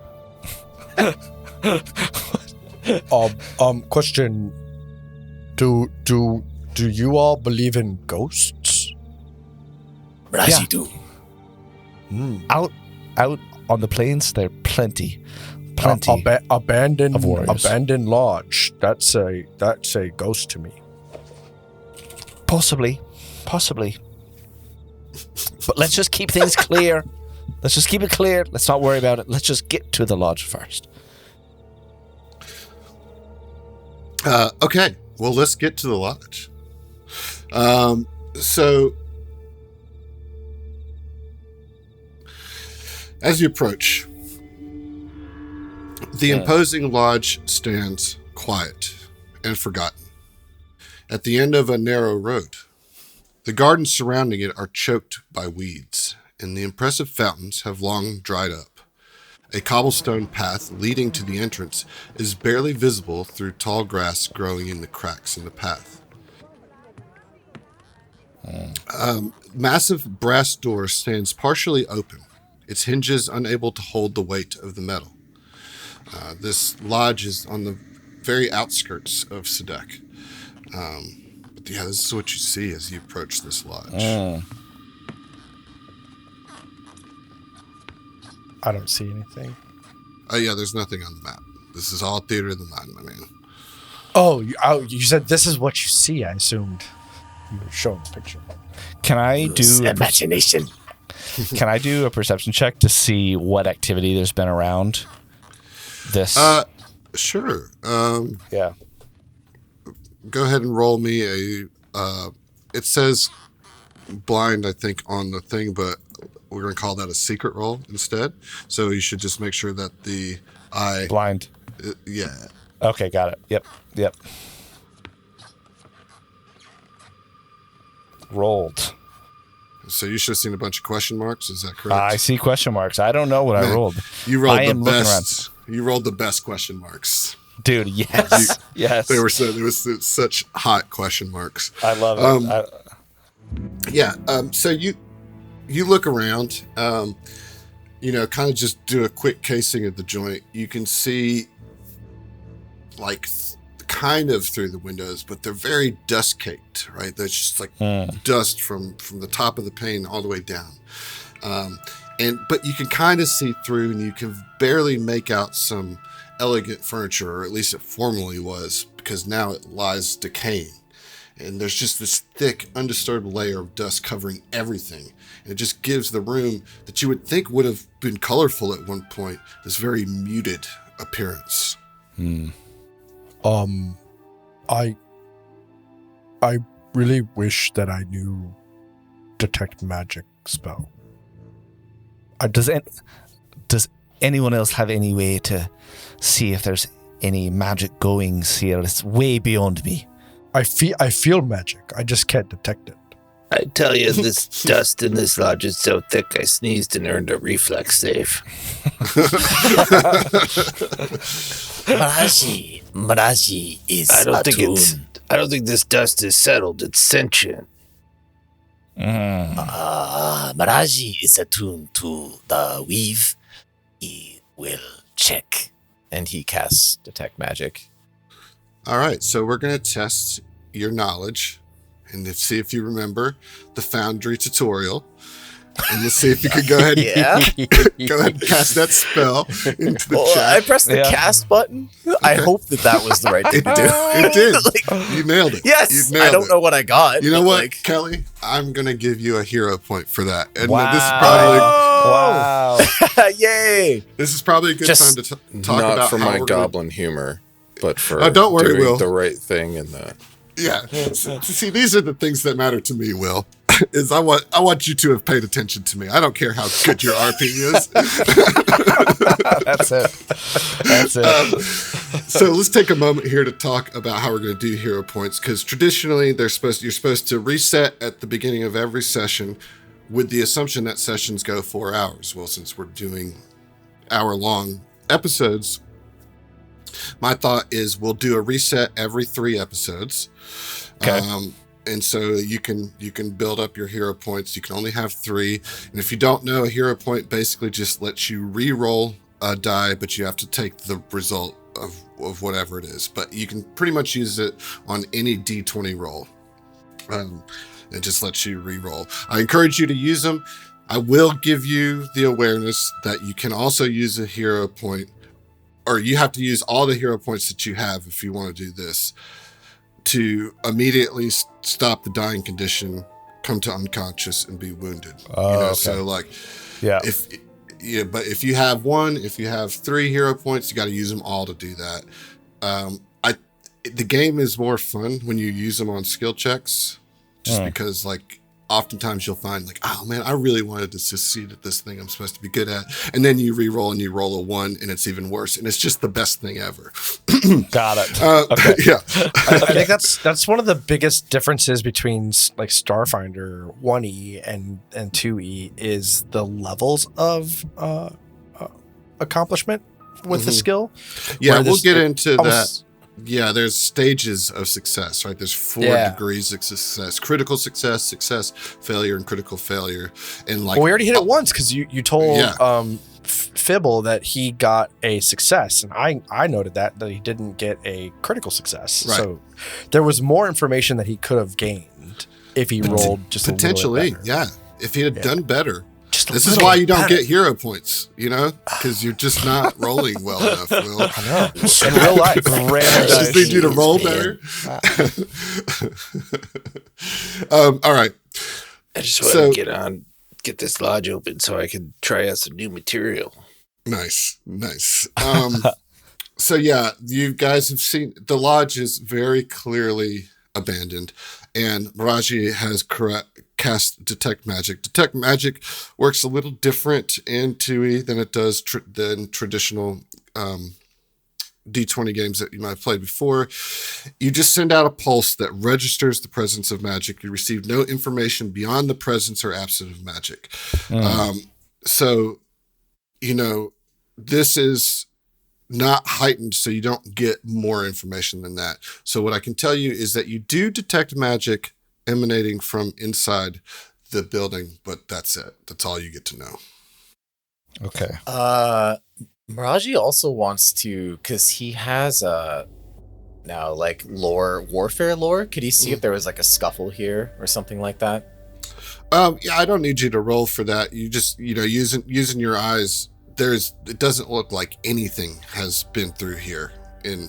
Question: Do you all believe in ghosts? Mraji do. Out on the plains, there are plenty Abandoned of warriors. abandoned lodge. That's a ghost to me. Possibly. But let's just keep things clear. Let's just keep it clear. Let's not worry about it. Let's just get to the lodge first. Okay, well, let's get to the lodge. So, as you approach, the imposing lodge stands quiet and forgotten at the end of a narrow road. The gardens surrounding it are choked by weeds, and the impressive fountains have long dried up. A cobblestone path leading to the entrance is barely visible through tall grass growing in the cracks in the path. Massive brass door stands partially open, its hinges unable to hold the weight of the metal. This lodge is on the very outskirts of Sedeq. But yeah, this is what you see as you approach this lodge. I don't see anything. Oh yeah, there's nothing on the map. This is all theater of the mind, my man. Oh, you said this is what you see. I assumed you were showing the picture. Can I do Imagination. Can I do a perception check to see what activity there's been around this? Sure. Yeah. Go ahead and roll me a. It says blind, I think, on the thing, but we're going to call that a secret roll instead. So you should just make sure that the eye. Blind. Yeah. Okay, got it. Yep. Rolled. So you should have seen a bunch of question marks. Is that correct? I see question marks. I don't know what I rolled. You rolled I the am looking best. You rolled the best question marks. Dude, yes. Yes. There was such hot question marks. I love it. Yeah. So you look around. kind of just do a quick casing of the joint, you can see like kind of through the windows, but they're very dust caked, right? There's just like dust from the top of the pane all the way down. But you can kind of see through, and you can barely make out some elegant furniture, or at least it formerly was, because now it lies decaying. And there's just this thick, undisturbed layer of dust covering everything. And it just gives the room that you would think would have been colorful at one point this very muted appearance. I really wish that I knew detect magic spell. Does anyone else have any way to see if there's any magic goings here? It's way beyond me. I feel magic. I just can't detect it. I tell you, this dust in this lodge is so thick, I sneezed and earned a reflex save. Mraji is attuned. I don't think this dust is settled. It's sentient. Mraji is attuned to the weave. He will check. And he casts Detect Magic. All right, so we're going to test your knowledge and see if you remember the Foundry tutorial. And let's see if you could go ahead and go ahead and cast that spell into the chat. I pressed the cast button. Okay. I hope that was the right thing to do. It did. You nailed it. Yes. I don't know what I got. You know what, Kelly? I'm going to give you a hero point for that. And this is probably Yay! This is probably a good time to talk about not for how my we're goblin humor, but for don't worry, doing Will. the right thing in the. Yeah. See, these are the things that matter to me, Will. Is I want you to have paid attention to me. I don't care how good your RP is. That's it. So let's take a moment here to talk about how we're going to do hero points, because traditionally you're supposed to reset at the beginning of every session, with the assumption that sessions go 4 hours. Well, since we're doing hour-long episodes, my thought is we'll do a reset every 3 episodes. Okay. And so you can build up your hero points. You can only have 3. And if you don't know, a hero point basically just lets you re-roll a die, but you have to take the result of whatever it is. But you can pretty much use it on any D20 roll. It just lets you re-roll. I encourage you to use them. I will give you the awareness that you can also use a hero point, or you have to use all the hero points that you have if you want to do this, to immediately stop the dying condition, come to unconscious, and be wounded. Okay. So but if you have 1, if you have 3 hero points, you got to use them all to do that. The game is more fun when you use them on skill checks, just because oftentimes you'll find oh man, I really wanted to succeed at this thing I'm supposed to be good at. And then you re-roll and you roll a 1 and it's even worse. And it's just the best thing ever. Got it. Okay. Yeah. I think that's one of the biggest differences between Starfinder 1E and 2E is the levels of accomplishment with the skill. Yeah, we'll get into that. Yeah, there's stages of success, right? There's 4 degrees of success: critical success, failure, and critical failure. And we already hit it once because you told Fibble that he got a success, and I noted that he didn't get a critical success. Right. So there was more information that he could have gained if he rolled just potentially, a little bit better. If he had done better. This is why you don't get hero points, because you're just not rolling well enough, Will. I know. In real life. I just need you to roll better. All right. I just want to get this lodge open so I can try out some new material. Nice. So yeah, you guys have seen the lodge is very clearly abandoned, and Mraji has cast Detect Magic. Detect Magic works a little different in 2E than it does than traditional D20 games that you might have played before. You just send out a pulse that registers the presence of magic. You receive no information beyond the presence or absence of magic. So, this is not heightened, so you don't get more information than that. So what I can tell you is that you do detect magic emanating from inside the building, but that's it. That's all you get to know. Okay. Mraji also wants to, because he has now like warfare lore. Could he see if there was like a scuffle here or something like that? Yeah, I don't need you to roll for that. You just, using your eyes, it doesn't look like anything has been through here in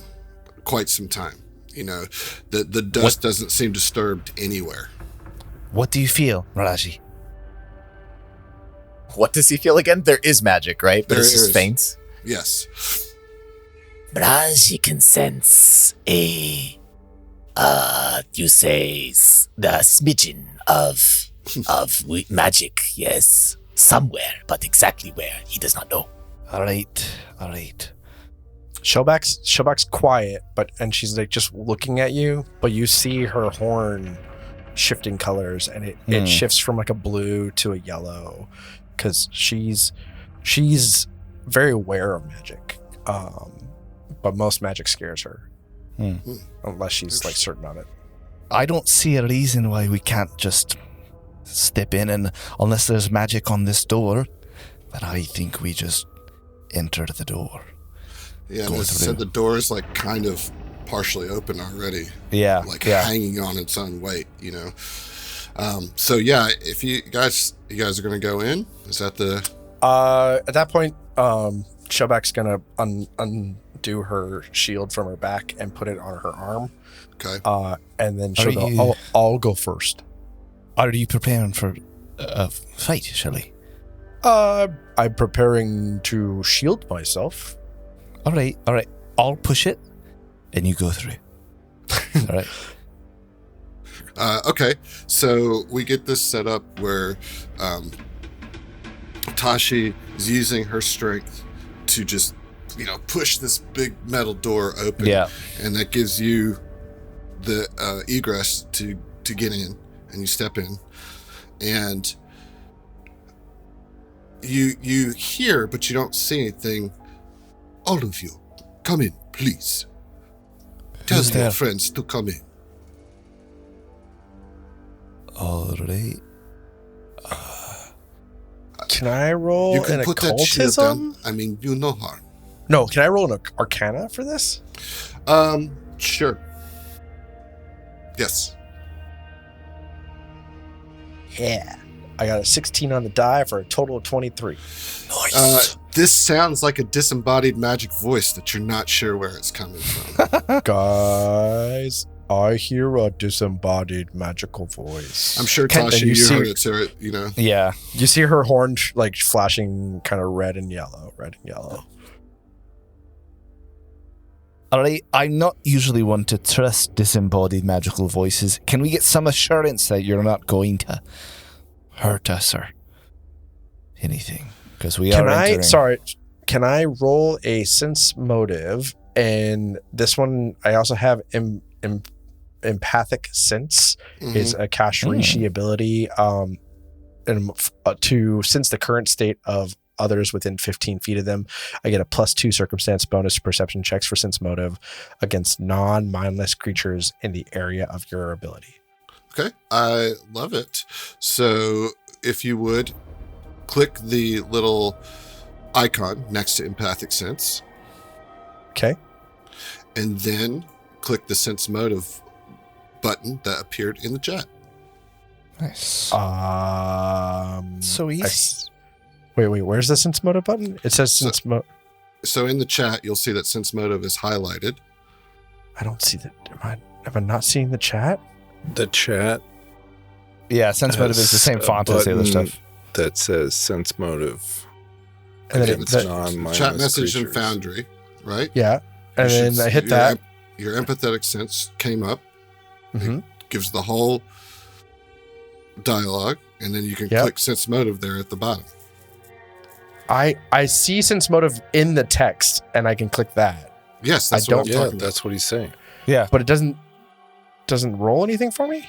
quite some time. The dust doesn't seem disturbed anywhere. What do you feel, Mraji? What does he feel again? There is magic, right? But There it's just is. faint. Yes. Mraji can sense a, you say, the smidgen of magic, yes. Somewhere, but exactly where, he does not know. All right. Shellback's quiet, and she's like just looking at you, but you see her horn shifting colors, and it shifts from like a blue to a yellow, because she's very aware of magic, but most magic scares her, unless she's like certain of it. I don't see a reason why we can't just step in, and unless there's magic on this door, then I think we just enter the door. Yeah, and as I said, the door is like kind of partially open already. Yeah. Hanging on its own weight, So yeah, if you guys are gonna go in, is that the? At that point, Shellback's gonna undo her shield from her back and put it on her arm. Okay. And then she'll go. I'll go first. Are you preparing for a fight, Shelly? I'm preparing to shield myself. All right. I'll push it, and you go through. All right. Okay, so we get this set up where Tashi is using her strength to just, push this big metal door open. Yeah. And that gives you the egress to get in, and you step in, and you hear, but you don't see anything. All of you, come in, please. Tell your friends to come in. All right. Can I roll You can an put that shield down. occultism? I mean, you no harm. No, can I roll an arcana for this? Sure. Yes. Yeah. I got a 16 on the die for a total of 23. Nice. This sounds like a disembodied magic voice that you're not sure where it's coming from. Guys, I hear a disembodied magical voice. I'm sure, Tashi, you heard it, so Yeah. You see her horn flashing kind of red and yellow. All right. I'm not usually one to trust disembodied magical voices. Can we get some assurance that you're not going to hurt us or anything? Because we are entering. Can I roll a sense motive? And this one, I also have empathic sense is a Kashrishi ability to sense the current state of others within 15 feet of them. I get a +2 circumstance bonus to perception checks for sense motive against non-mindless creatures in the area of your ability. Okay, I love it. So if you would, click the little icon next to empathic sense. Okay. And then click the sense motive button that appeared in the chat. Nice. So easy. Wait, where's the sense motive button? It says sense motive. So in the chat, you'll see that sense motive is highlighted. I don't see that. Am I not seeing the chat? The chat. Yeah, sense motive is the same font as the other stuff. That says sense motive. And then Again, it's chat message in Foundry, right? Yeah. And then I hit that. Your empathetic sense came up. Mm-hmm. It gives the whole dialogue, and then you can click sense motive there at the bottom. I see sense motive in the text, and I can click that. Yes, that's what I'm talking about. That's what he's saying. Yeah. But it doesn't roll anything for me?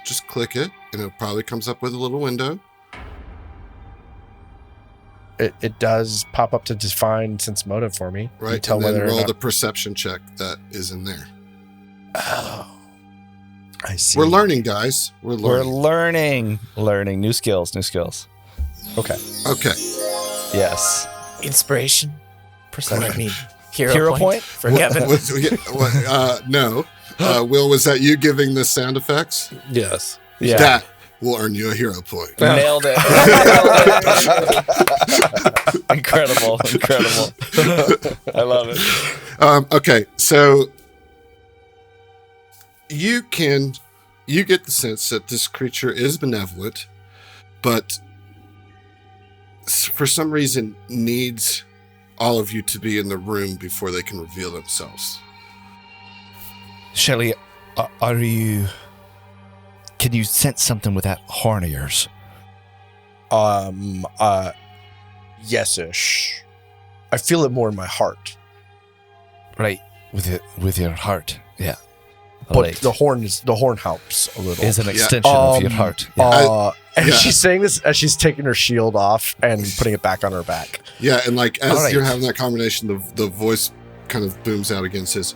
Just click it, and it probably comes up with a little window. It does pop up to define sense motive for me. Right, tell and then whether roll or not... the perception check that is in there. Oh, I see. We're learning, guys. We're learning. Learning new skills. Okay. Yes. Inspiration. Perception. I mean, hero, Hero point point? for Kevin. No. Will, was that you giving the sound effects? Yes. Yeah. That will earn you a hero point. Nailed it. Incredible. I love it. Okay, so you get the sense that this creature is benevolent, but for some reason needs all of you to be in the room before they can reveal themselves. Shelly, are you... Can you sense something with that horn of yours? Yes-ish. I feel it more in my heart. Right, with your heart, yeah. But Right. the horn helps a little. Is an extension of your heart. Yeah. And she's saying this as she's taking her shield off and putting it back on her back. Yeah, and like as All you're right. having that conversation, the voice kind of booms out again, says,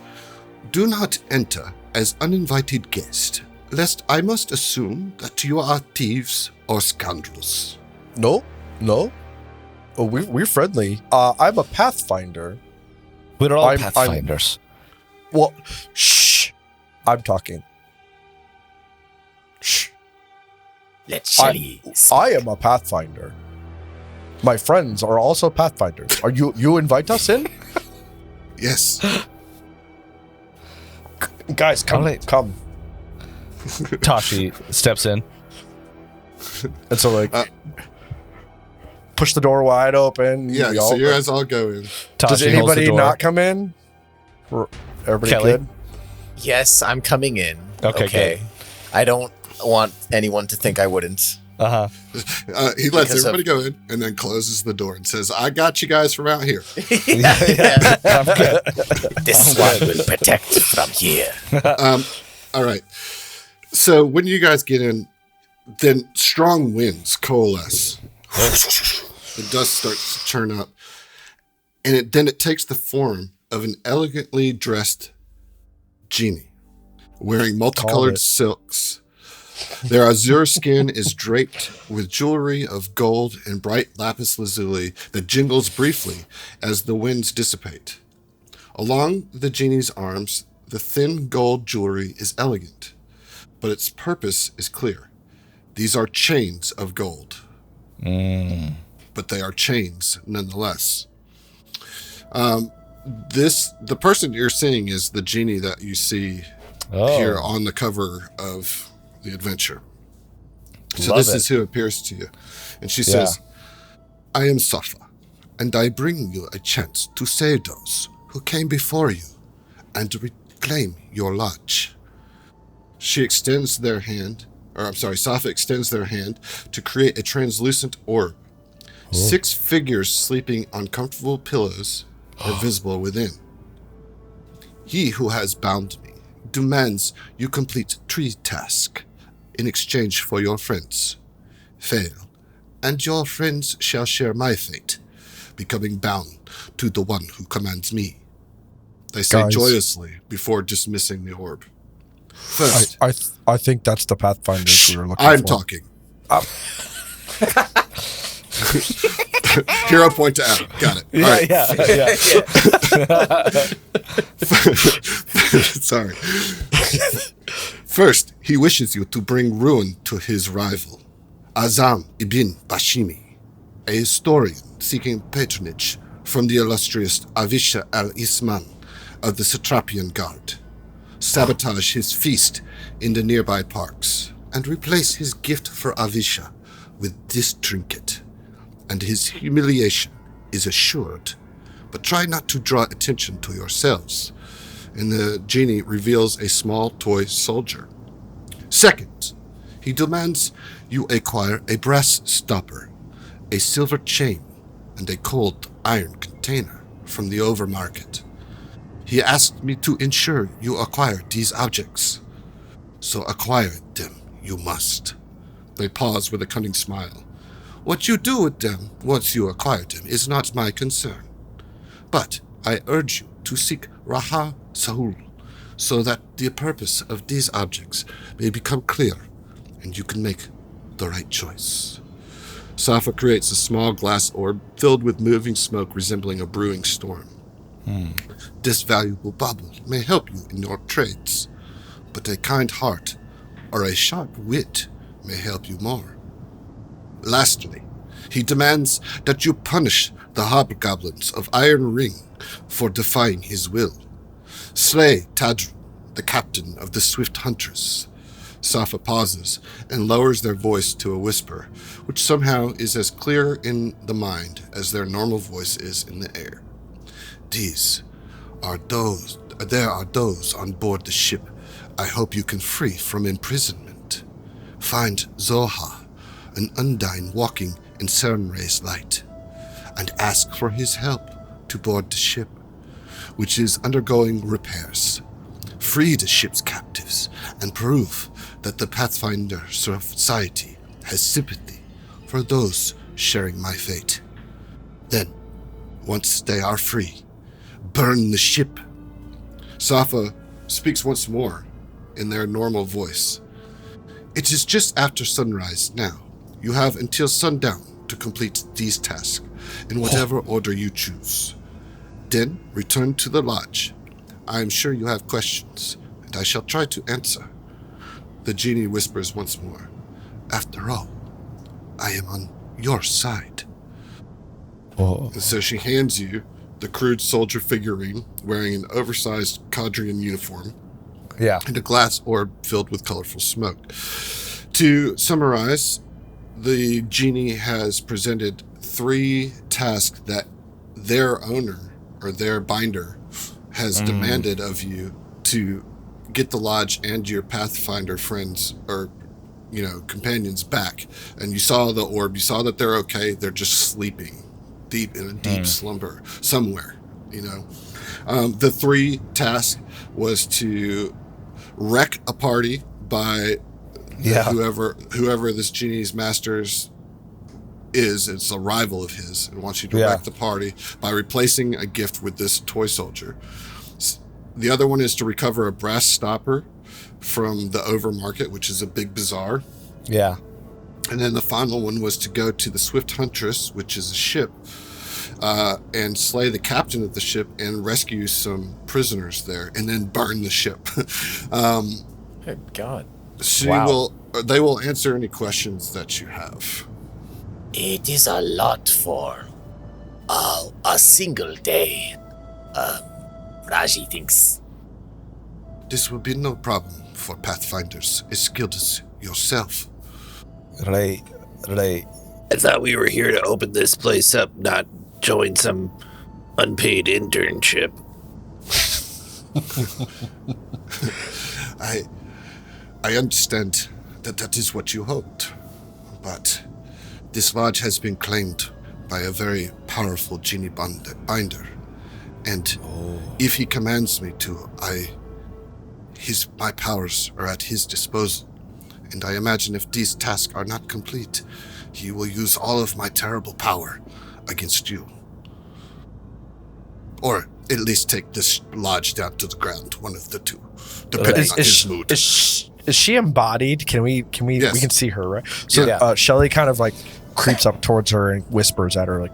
"Do not enter as uninvited guest, lest I must assume that you are thieves or scoundrels." No. Oh, we're friendly. I'm a Pathfinder. We're all I'm- Pathfinders. Well, shh. I'm talking. Shh. Let Shelly. I am a Pathfinder. My friends are also Pathfinders. Are you invite us in? Yes. Guys, come. All right. Come. Tashi steps in. And so push the door wide open. Yeah, we so all- you guys all go in. Tashi Does holds the anybody door. not come in? Everybody Kelly? good? Yes, I'm coming in. Okay, good. I don't want anyone to think I wouldn't. Uh-huh. He lets Because everybody go in and then closes the door and says, "I got you guys from out here." Yeah. I'm good. This one will protect from here. All right. So when you guys get in, then strong winds coalesce. The dust starts to churn up, and then it takes the form of an elegantly dressed genie, wearing multicolored it. silks. Their azure skin is draped with jewelry of gold and bright lapis lazuli that jingles briefly as the winds dissipate. Along the genie's arms, the thin gold jewelry is elegant, but its purpose is clear. These are chains of gold. But they are chains nonetheless. The person you're seeing is the genie that you see here on the cover of the adventure. So Love this it. is who appears to you. And she says, "I am Safa, and I bring you a chance to save those who came before you and reclaim your lodge." She extends their hand, Safa extends their hand to create a translucent orb. 6 figures sleeping on comfortable pillows are visible within. "He who has bound me demands you complete 3 tasks in exchange for your friends. Fail, and your friends shall share my fate, becoming bound to the one who commands me," they say Guys. joyously before dismissing the orb. First, I think that's the Pathfinders we were looking I'm for. talking. Hero point to Adam. Got it. All right. Sorry. First, he wishes you to bring ruin to his rival, Azam ibn Bashimi, a historian seeking patronage from the illustrious Avisha al-Isman of the Satrapian Guard. Sabotage his feast in the nearby parks and replace his gift for Avisha with this trinket, and his humiliation is assured. But try not to draw attention to yourselves. And the genie reveals a small toy soldier. Second, he demands you acquire a brass stopper, a silver chain, and a cold iron container from the overmarket. He asked me to ensure you acquire these objects. So acquire them you must. They pause with a cunning smile. What you do with them once you acquire them is not my concern. But I urge you to seek Raha Sahul, so that the purpose of these objects may become clear and you can make the right choice. Safa creates a small glass orb filled with moving smoke resembling a brewing storm. This valuable bauble may help you in your trades, but a kind heart or a sharp wit may help you more. Lastly, he demands that you punish the hobgoblins of Iron Ring for defying his will. Slay Tadru, the captain of the Swift Hunters. Safa pauses and lowers their voice to a whisper, which somehow is as clear in the mind as their normal voice is in the air. There are those on board the ship I hope you can free from imprisonment. Find Zoha, an Undine walking in Cernray's light, and ask for his help to board the ship, which is undergoing repairs. Free the ship's captives and prove that the Pathfinder Society has sympathy for those sharing my fate. Then, once they are free, burn the ship. Safa speaks once more in their normal voice. It is just after sunrise now. You have until sundown to complete these tasks in whatever order you choose. Then return to the lodge. I am sure you have questions, and I shall try to answer. The genie whispers once more. After all, I am on your side. And so she hands you the crude soldier figurine wearing an oversized Cadrian uniform and a glass orb filled with colorful smoke. To summarize, the genie has presented 3 tasks that their owner or their binder has demanded of you to get the lodge and your Pathfinder friends or companions back. And you saw the orb, you saw that they're okay, they're just sleeping deep in a deep slumber somewhere. The 3 tasks was to wreck a party by whoever this genie's masters is. It's a rival of his and wants you to wreck the party by replacing a gift with this toy soldier. The other one is to recover a brass stopper from the Overmarket, which is a big bazaar. Yeah. And then the final one was to go to the Swift Huntress, which is a ship, and slay the captain of the ship and rescue some prisoners there, and then burn the ship. Good God. They will answer any questions that you have. It is a lot for a single day. Mraji thinks. This will be no problem for Pathfinders as skilled as yourself. Right. I thought we were here to open this place up, not join some unpaid internship. I understand that is what you hoped, but this lodge has been claimed by a very powerful genie binder, and if he commands me to, my powers are at his disposal, and I imagine if these tasks are not complete, he will use all of my terrible power against you. Or at least take this lodge down to the ground, one of the two, depending on his mood. Is she embodied? Yes. We can see her, right? So Shelly kind of like creeps up towards her and whispers at her like,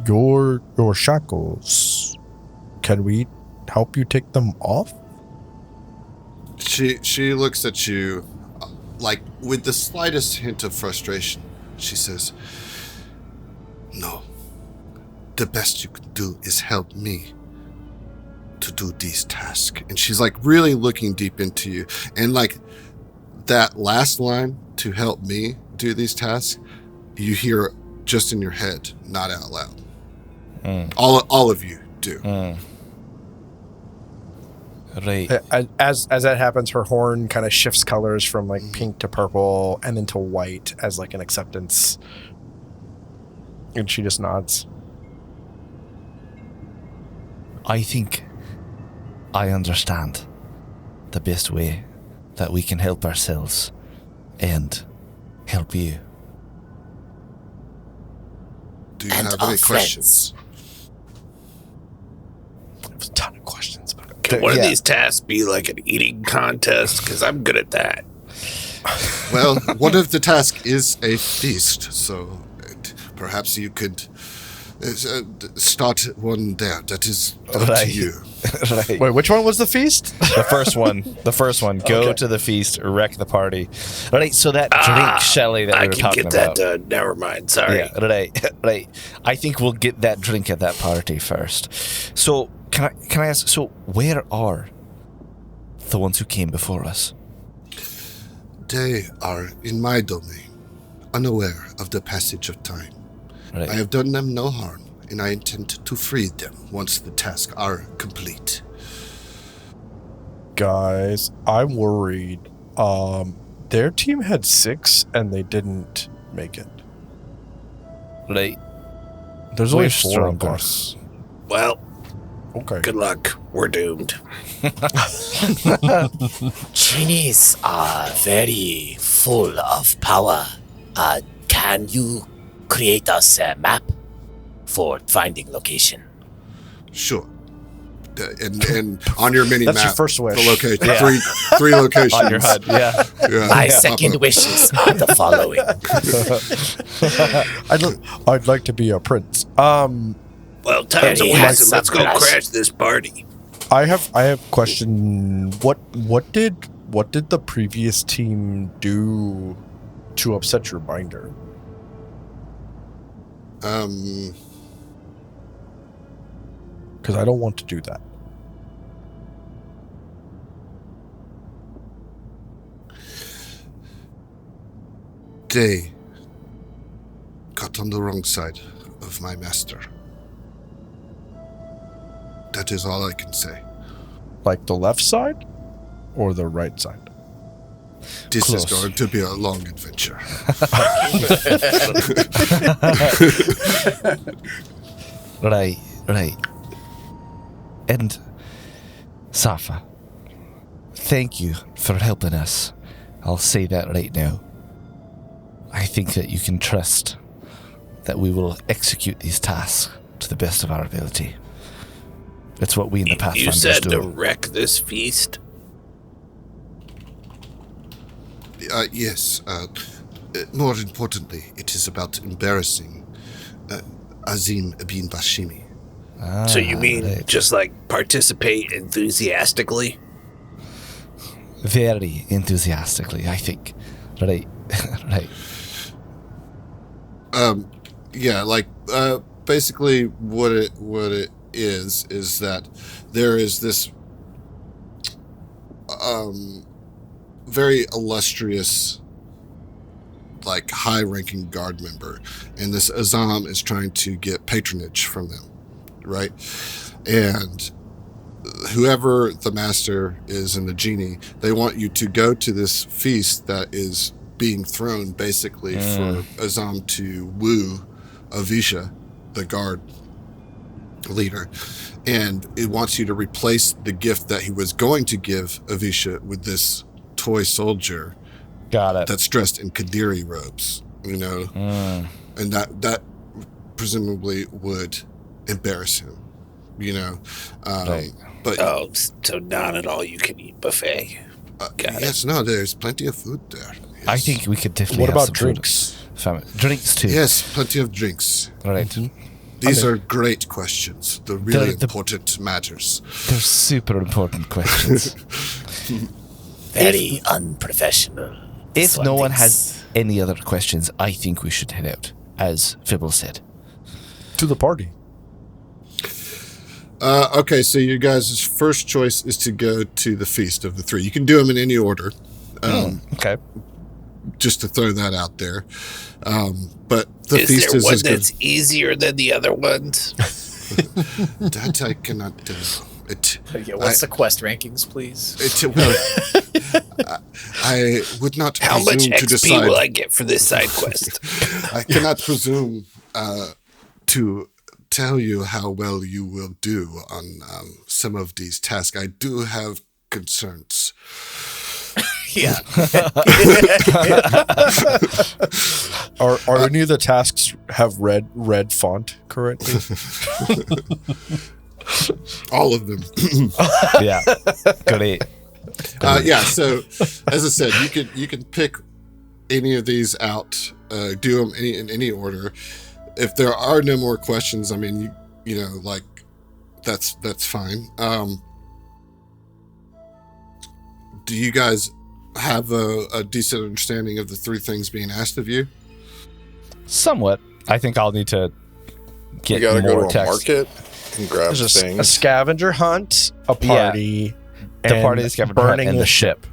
your shackles, can we help you take them off? She looks at you like with the slightest hint of frustration. She says, no, the best you can do is help me to do these tasks. And she's like really looking deep into you, and like that last line, to help me do these tasks, you hear just in your head, not out loud. All of you do. Right. As that happens, her horn kind of shifts colors from like pink to purple and then to white as like an acceptance. And she just nods. I think I understand the best way that we can help ourselves and help you. Do you And have our any questions? There's a ton of questions. But Can one of these tasks be like an eating contest? Because I'm good at that. Well, one of the tasks is a feast, so perhaps you could start one there. That is up to you. Right. Wait, which one was the feast? The first one. Go to the feast, wreck the party. Right, so that drink, Shelly, that we were talking about. I can get that. Never mind. Sorry. Yeah, right. I think we'll get that drink at that party first. So, can I ask, so where are the ones who came before us? They are in my domain, unaware of the passage of time. Right. I have done them no harm, and I intend to free them once the tasks are complete. Guys, I'm worried. Their team had 6 and they didn't make it. Right. There's We're only 4 strong, of us. Well, Okay. good luck. We're doomed. Genies are very full of power. Can you create us a map for finding location? Sure. And on your mini That's map, your first wish. the location, Yeah. three locations. On your HUD, yeah. Yeah. My second wishes are the following. I'd like to be a prince. Well, Tashi, has let's go some crash this party. I have a question. What did the previous team do to upset your binder? Because I don't want to do that. They got on the wrong side of my master. That is all I can say. Like the left side or the right side? This is Close. going to be a long adventure. Right. And Safa, thank you for helping us. I'll say that right now. I think that you can trust that we will execute these tasks to the best of our ability. It's what we in the You Pathfinders said do. to wreck this feast. Yes. More importantly, it is about embarrassing Azim bin Bashimi. So you mean right. just like participate enthusiastically? Very enthusiastically, I think. Right. Right. Yeah, like basically what it is that there is this very illustrious, like, high-ranking guard member, and this Azam is trying to get patronage from them, right? And whoever the master is and the genie, they want you to go to this feast that is being thrown basically for Azam to woo Avisha, the guard leader, and it wants you to replace the gift that he was going to give Avisha with this toy soldier Got it. that's dressed in Kadiri robes, you know, and that presumably would embarrass him, you know. Right. But Oh, so not an all-you-can-eat buffet. Got it. yes, no, there's plenty of food there. Yes. I think we could definitely What have about some drinks? Drinks too. Yes, plenty of drinks. Right. These are great questions. The really The- important matters. They're super important questions. Very unprofessional. If no one thinks. has any other questions, I think we should head out, as Fibble said. To the party. Okay, so you guys' first choice is to go to the Feast of the Three. You can do them in any order, Okay. just to throw that out there. But the Is Feast there is one as good. that's easier than the other ones? That I cannot do. Yeah, what's the quest rankings, please? I would not How much presume to XP decide. will I get for this side quest? I cannot presume to tell you how well you will do on some of these tasks. I do have concerns. Yeah. Are any of the tasks have red font currently? All of them. Yeah. Great. Yeah. So, as I said, you can pick any of these out. Do them in any order. If there are no more questions, I mean, you know, like that's fine. Do you guys have a decent understanding of the three things being asked of you? Somewhat. I think I'll need to get We gotta more go to a text. market and grab There's a things. scavenger hunt, a party, The and party, the scavenger hunt, burning and the the ship,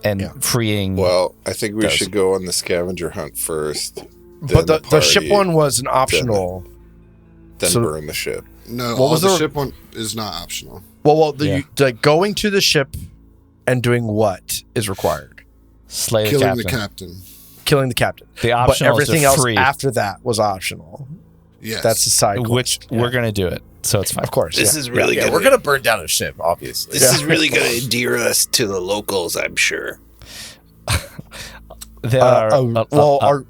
and Yeah. freeing. Well, I think we Does. should go on the scavenger hunt first. But then the ship party, one was an optional. Then so- burn the ship. No, What was the the- ship one is not optional. Well, Yeah. the going to the ship and doing what is required? slay the Killing captain. the captain. Killing the captain. The But optional everything is to else free, after that was optional. Yes. That's a side quest. which Yeah. we're gonna do it. So it's fine. Of course. This yeah. is really Yeah, gonna, we're gonna burn down a ship, obviously. This is really gonna endear us to the locals, I'm sure. There are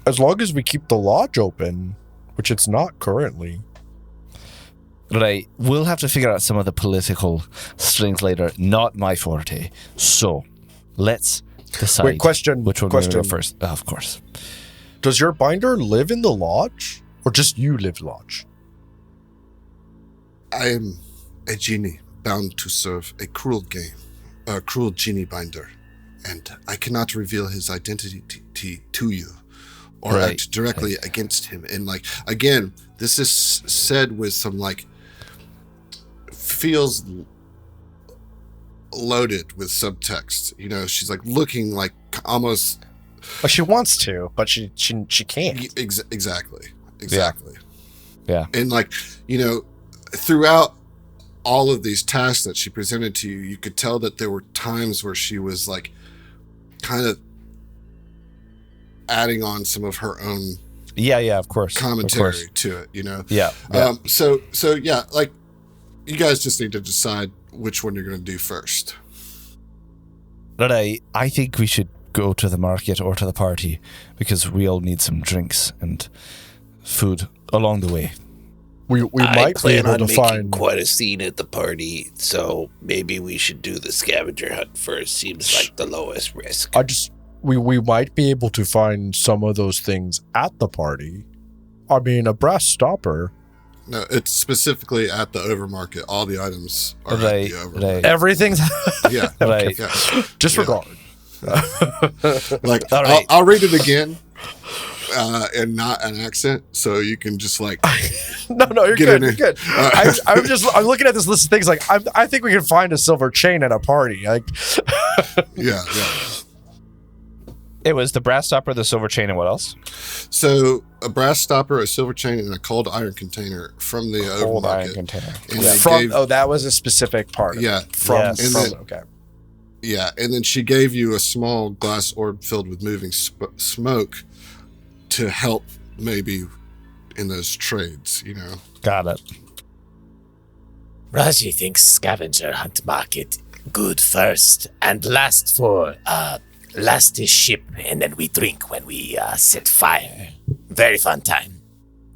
as long as we keep the lodge open, which it's not currently. right. We'll have to figure out some of the political strings later. Not my forte. So let's decide. Wait, question. Which one we're gonna go question. first? Of course. Does your binder live in the lodge, or just you live lodge? I am a genie bound to serve a cruel genie binder, and I cannot reveal his identity to you or Right. act directly against him. And like, again, this is said with some like, feels loaded with subtext. You know, she's like looking like almost Well, she wants to, but she can't. exactly. Yeah. And like, you know, throughout all of these tasks that she presented to you, you could tell that there were times where she was like kind of adding on some of her own Yeah. Of course. commentary Of course. to it, you know? Yeah. So yeah, like you guys just need to decide which one you're going to do first. But I think we should go to the market or to the party because we all need some drinks and food along the way. We I might be plan able on to making find. quite a scene at the party, so maybe we should do the scavenger hunt first. Seems like the lowest risk. We might be able to find some of those things at the party. I mean, a brass stopper. No, it's specifically at the overmarket. All the items are Right, at the overmarket. right. Everything's Yeah. Right. Yeah. disregard. Like, All right. I'll read it again, and not an accent, so you can just like, No, you're Get good. in You're there. good. I'm looking at this list of things. Like, I think we can find a silver chain at a party. Like, yeah. It was the brass stopper, the silver chain, and what else? So a brass stopper, a silver chain, and a cold iron container from the Cold iron overmarket. container. And they from gave- that was a specific part. Of Yeah. it. From, Yes. And from then- okay. Yeah, and then she gave you a small glass orb filled with moving smoke to help maybe in those trades, you know. Got it. Mraji thinks scavenger hunt market good first and last for last is ship and then we drink when we set fire. Very fun time.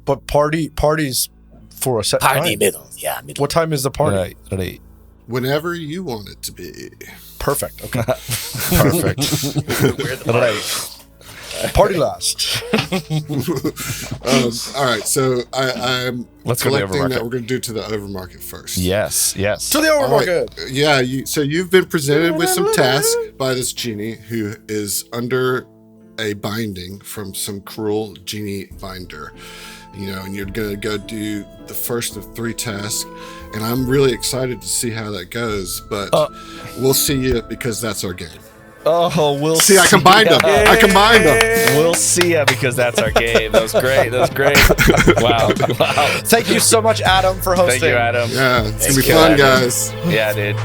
But parties for a set Party time. middle, yeah, middle. What time is the party? Right. Whenever you want it to be. Perfect. Okay. Perfect. Right. Party last. All right, so I'm Let's go to the collecting overmarket. that we're going to do to the overmarket first. Yes. To the All right. overmarket. Yeah, so you've been presented with some tasks by this genie who is under a binding from some cruel genie binder. You know, and you're going to go do the first of 3 tasks. And I'm really excited to see how that goes, but we'll see you because that's our game. Oh, we'll See, I combined them. I combined them. We'll see ya because that's our game. That was great. Wow. Thank you so much, Adam, for hosting. Thank you, Adam. Yeah, it's going to be Thank you, fun, Adam. guys. Yeah, dude.